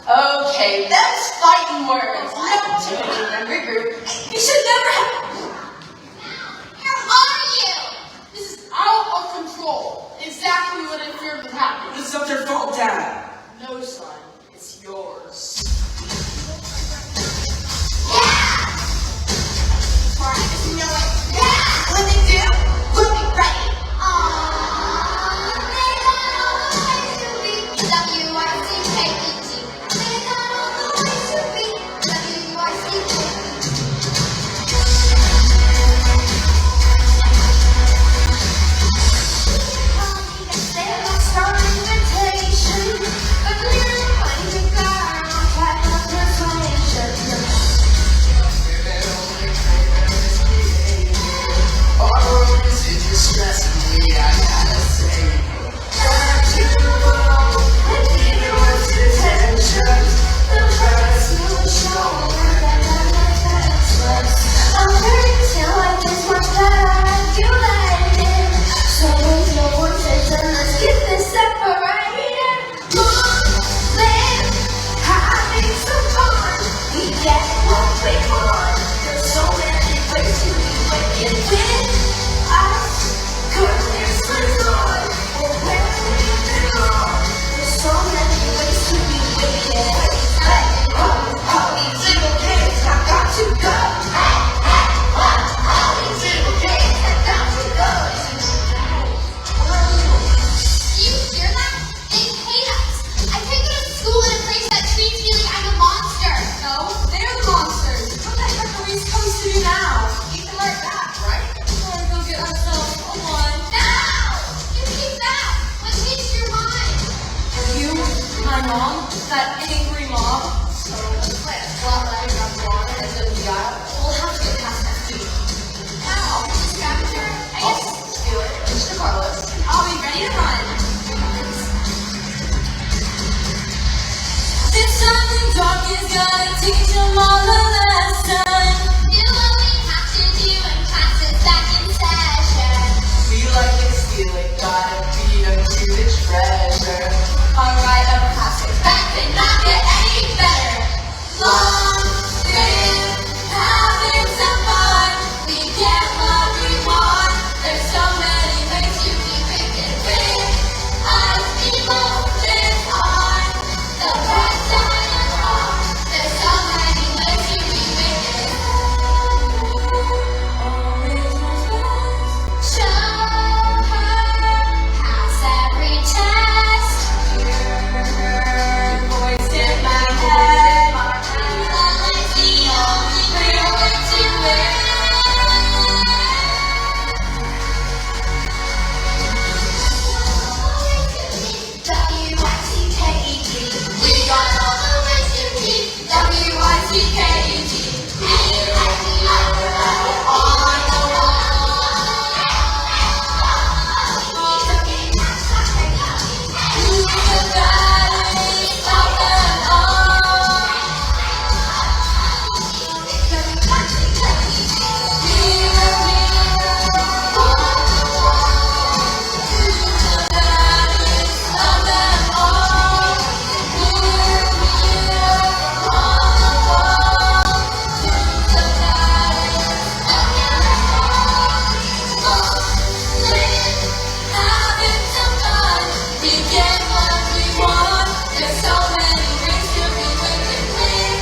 Okay, that's fighting words. Not too many in every group. You should never have... Where are you? This is out of control. Exactly what I feared would happen. It's not their fault, Dad. No, son, it's yours. Smart, you know it. Yeah! When they do, we'll be ready. W-R-C-K-E-T. They got all the ways to be. W-R-C-K-E-T. always gotta teach them all a lesson. Do what we have to do and class is back in session. Feel like it's stealing, gotta beat them to the treasure. Alright, I'm past it. That could not get any better. Long live having some fun. We get what we want. There's so many ways to be wicked with. As people live on the right side of wrong. There's so many ways to be wicked. Always was best. Show her, pass every test. Your voice in my head. Life's the only real way to live. W-I-C-K-E-T. We got all the ways to keep W-I-C-K-E-T. On the wall. Who's the baddest of them all? Mirror, mirror on the wall. Who's the baddest of them all? Mirror, mirror on the wall. Who's the baddest of them all? Live, having some fun. We get what we want. There's so many ways to be wicked with.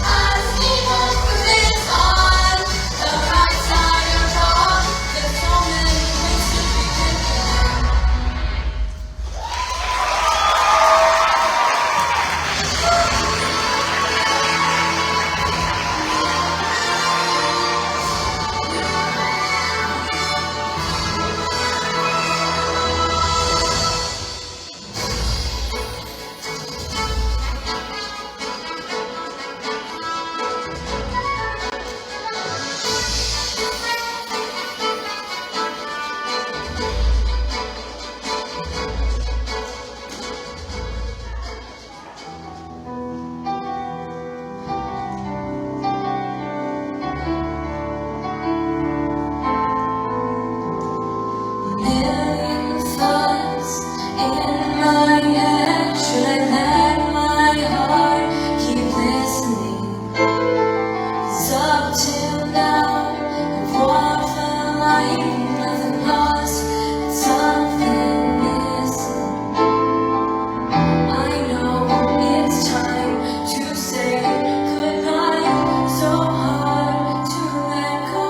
As people live on the right side of wrong. There's so many ways to be wicked. Million thoughts in my head. Should I let my heart keep listening? 'Cause up till now, I've walked the line, nothing lost, and something missing. I know it's time to say goodnight. So hard to let go.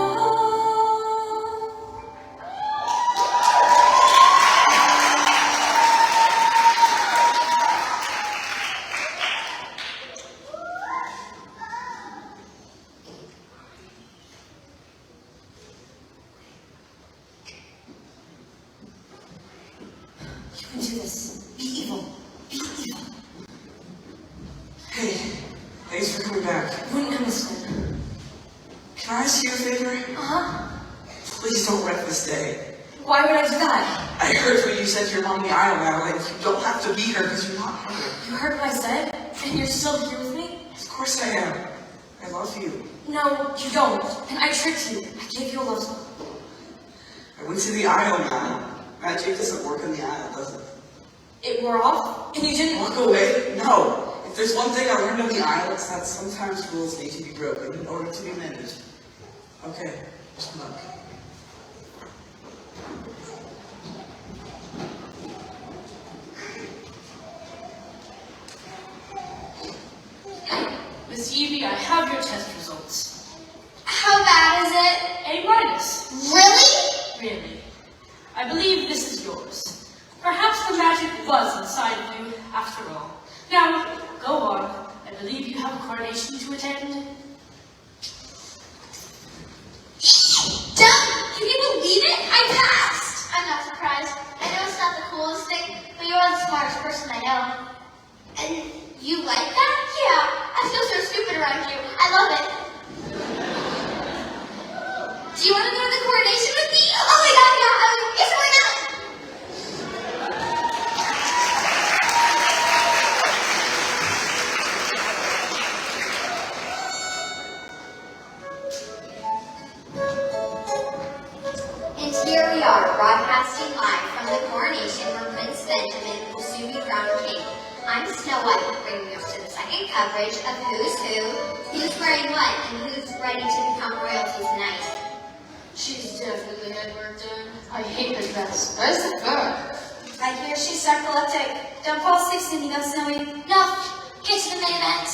You can do this. Be evil. Be evil. Hey, thanks for coming back. Wouldn't understand. Can I ask you a favor? Uh-huh. Please don't wreck this day. Why would I do that? I heard what you said to your mom in the aisle, Madeline. You don't have to beat her because you're not her. You heard what I said? And you're still here with me? Of course I am. I love you. No, you don't. And I tricked you. I gave you a love song. I went to the aisle, Madeline. Magic doesn't work in the aisle, does it? It wore off, and you didn't Walk away? No. If there's one thing I learned in the aisle, it's that sometimes rules need to be broken in order to be mended. Okay, just look. Miss Evie, I have your test results. How bad is it? A-. Really? Really. I believe this is yours. Perhaps the magic was inside of you, after all. Now, go on. I believe you have a coronation to attend. Done! Can you believe it? I passed! I'm not surprised. I know it's not the coolest thing, but you're the smartest person I know. And you like that? Yeah, I feel so stupid around you. I love it. Do you want to go to the coronation with me? Oh my god, yeah! Yes, why not? Here we are, broadcasting live from the coronation where Prince Benjamin will soon be crowned king. I'm Snow White, bringing us to the second coverage of Who's Who, who's wearing what, and who's ready to become royalty tonight. She's definitely had work done. I hate her dress. Where's the book? I hear she's narcoleptic. Don't fall sick, Cindy, go Snowy. No, get to the main event.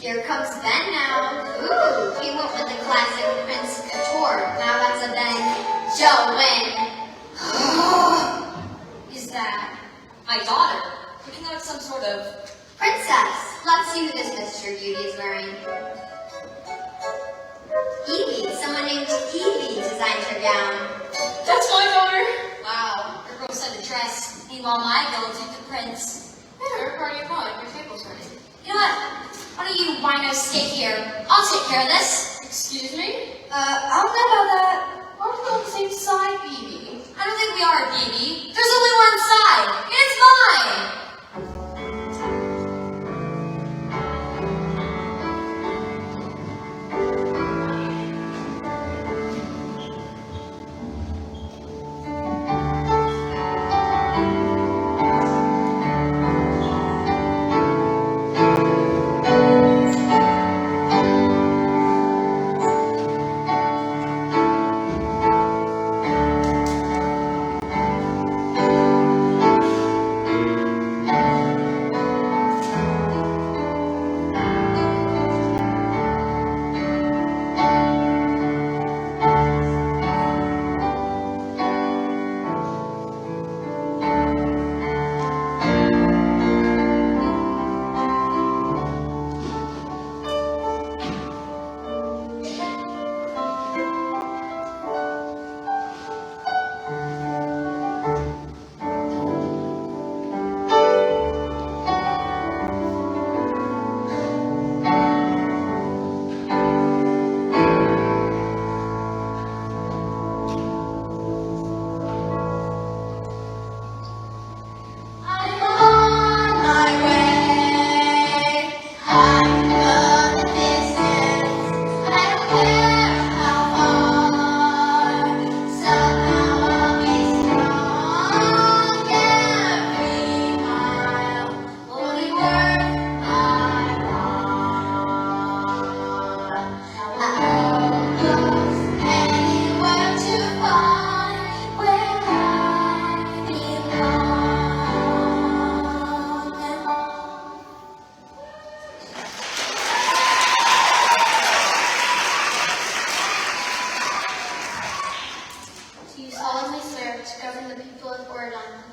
Here comes Ben now. Ooh, he went with the classic Prince Couture. Now that's a Ben. Joe win. Is that My daughter, looking like some sort of princess. Let's see who this Mr. Beauty is wearing. Evie, someone named Evie designed her gown. That's my daughter. Wow, her girl said a dress. Meanwhile, my girl took the prince. Here, party of one. Your table's ready. You know what? Why don't you winos stay here? I'll take care of this. Excuse me? I don't know about that. Are we on the same side, BB? I don't think we are, BB. There's only one side, and it's mine.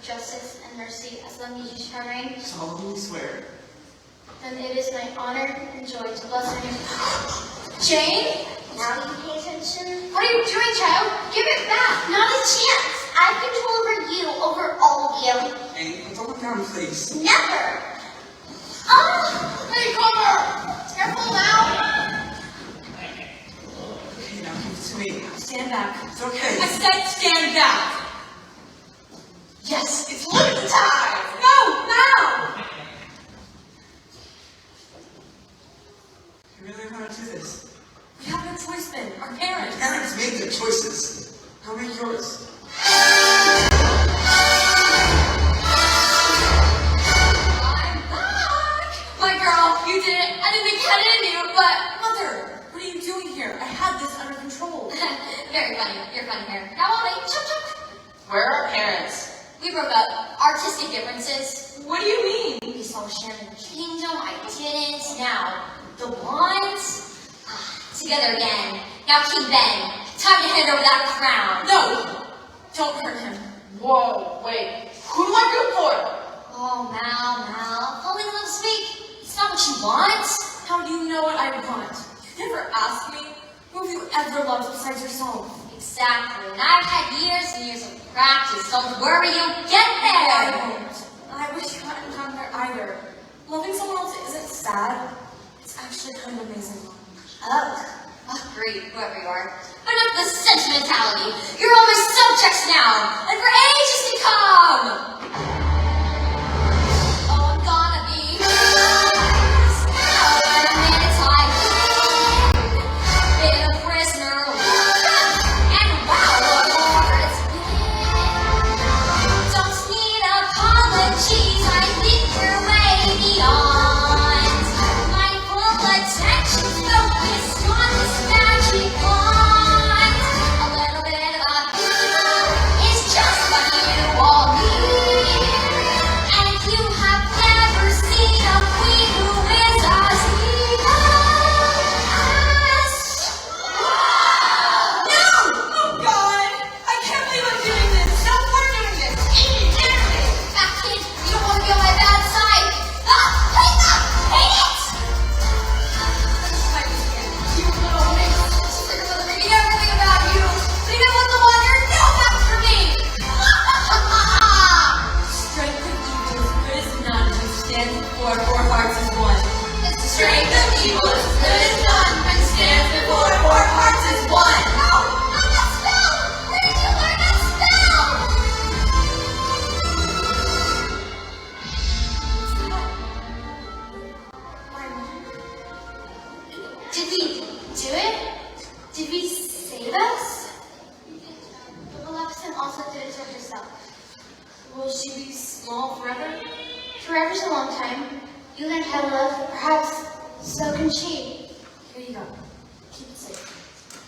justice, and mercy as long as you shall reign. Solemnly swear. And it is my honor and joy to bless your name. Jane? Now you pay attention. What are you doing, child? Give it back! Not a chance. I have control over you, over all of you. Hey, don't look down, please. Never. Hey, cover! Careful now! Okay, now give it to me. Stand back. It's okay. I said stand back. Yes, it's living time! No, now! You really want to do this? We have no choice then. Our parents. Parents make their choices. Now make yours. I'm back! My girl, you did it. I didn't get in you, but... Mother, what are you doing here? I had this under control. Very funny. You're funny here. Now, Ollie, chop chop. Where are our parents? We broke up. Artistic differences. What do you mean? We saw sharing the kingdom. I didn't. Now, the want. Together again. Now, King Ben, time to hand over that crown. No! Don't hurt him. Whoa, wait. Who do I root for? Oh, Mal. Falling in love this week. It's not what you want. How do you know what I want? You never asked me. Who have you ever loved besides yourself? Exactly. And I've had years and years of practice. Don't worry, you'll get there. I won't. I wish you hadn't come here either. Loving someone else isn't sad. It's actually kind of amazing. Great, whoever you are. But enough of the sentimentality. You're all my subjects now, and for ages to come. Oh, I'm gonna be a manatee, been a prisoner, and wow, what more? It's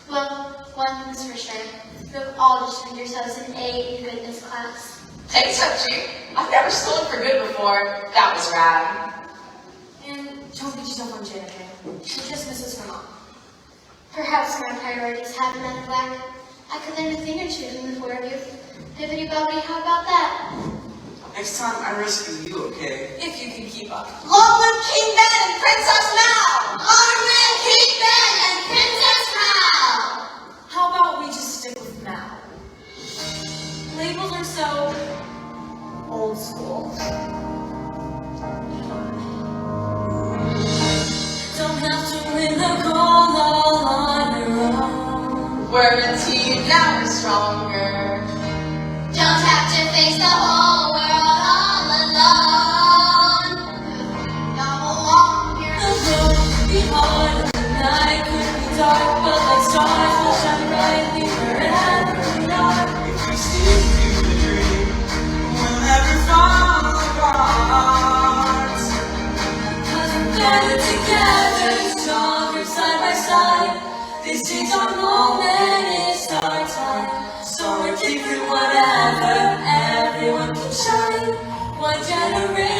Well, one thing's for sure. You've all just turned yourselves an A in goodness class. Hey, Touchy. I've never stolen for good before. That was rad. And don't beat yourself on Janet, okay? She just misses her mom. Perhaps my priorities have been out of whack. I could learn a thing or two from the four of you. Bibbidi bobbidi, how about that? Next time I rescue you, okay? If you can keep up. Long live King Ben and Princess Mal! Long live King Ben and Princess Mal! How about we just stick with Mal? Labels are so old school. Don't have to win the goal all on your own. We're a team, now we're stronger. Don't have to face the whole world all alone. Y'all belong here. The road could be hard and the night could be dark, but like stars will shine brightly wherever we are. If we stick to the dream, we'll never fall apart. Cause we're better together, stronger side by side. This is our moment, it's our time. So we're different, whatever, everyone can shine. One generation.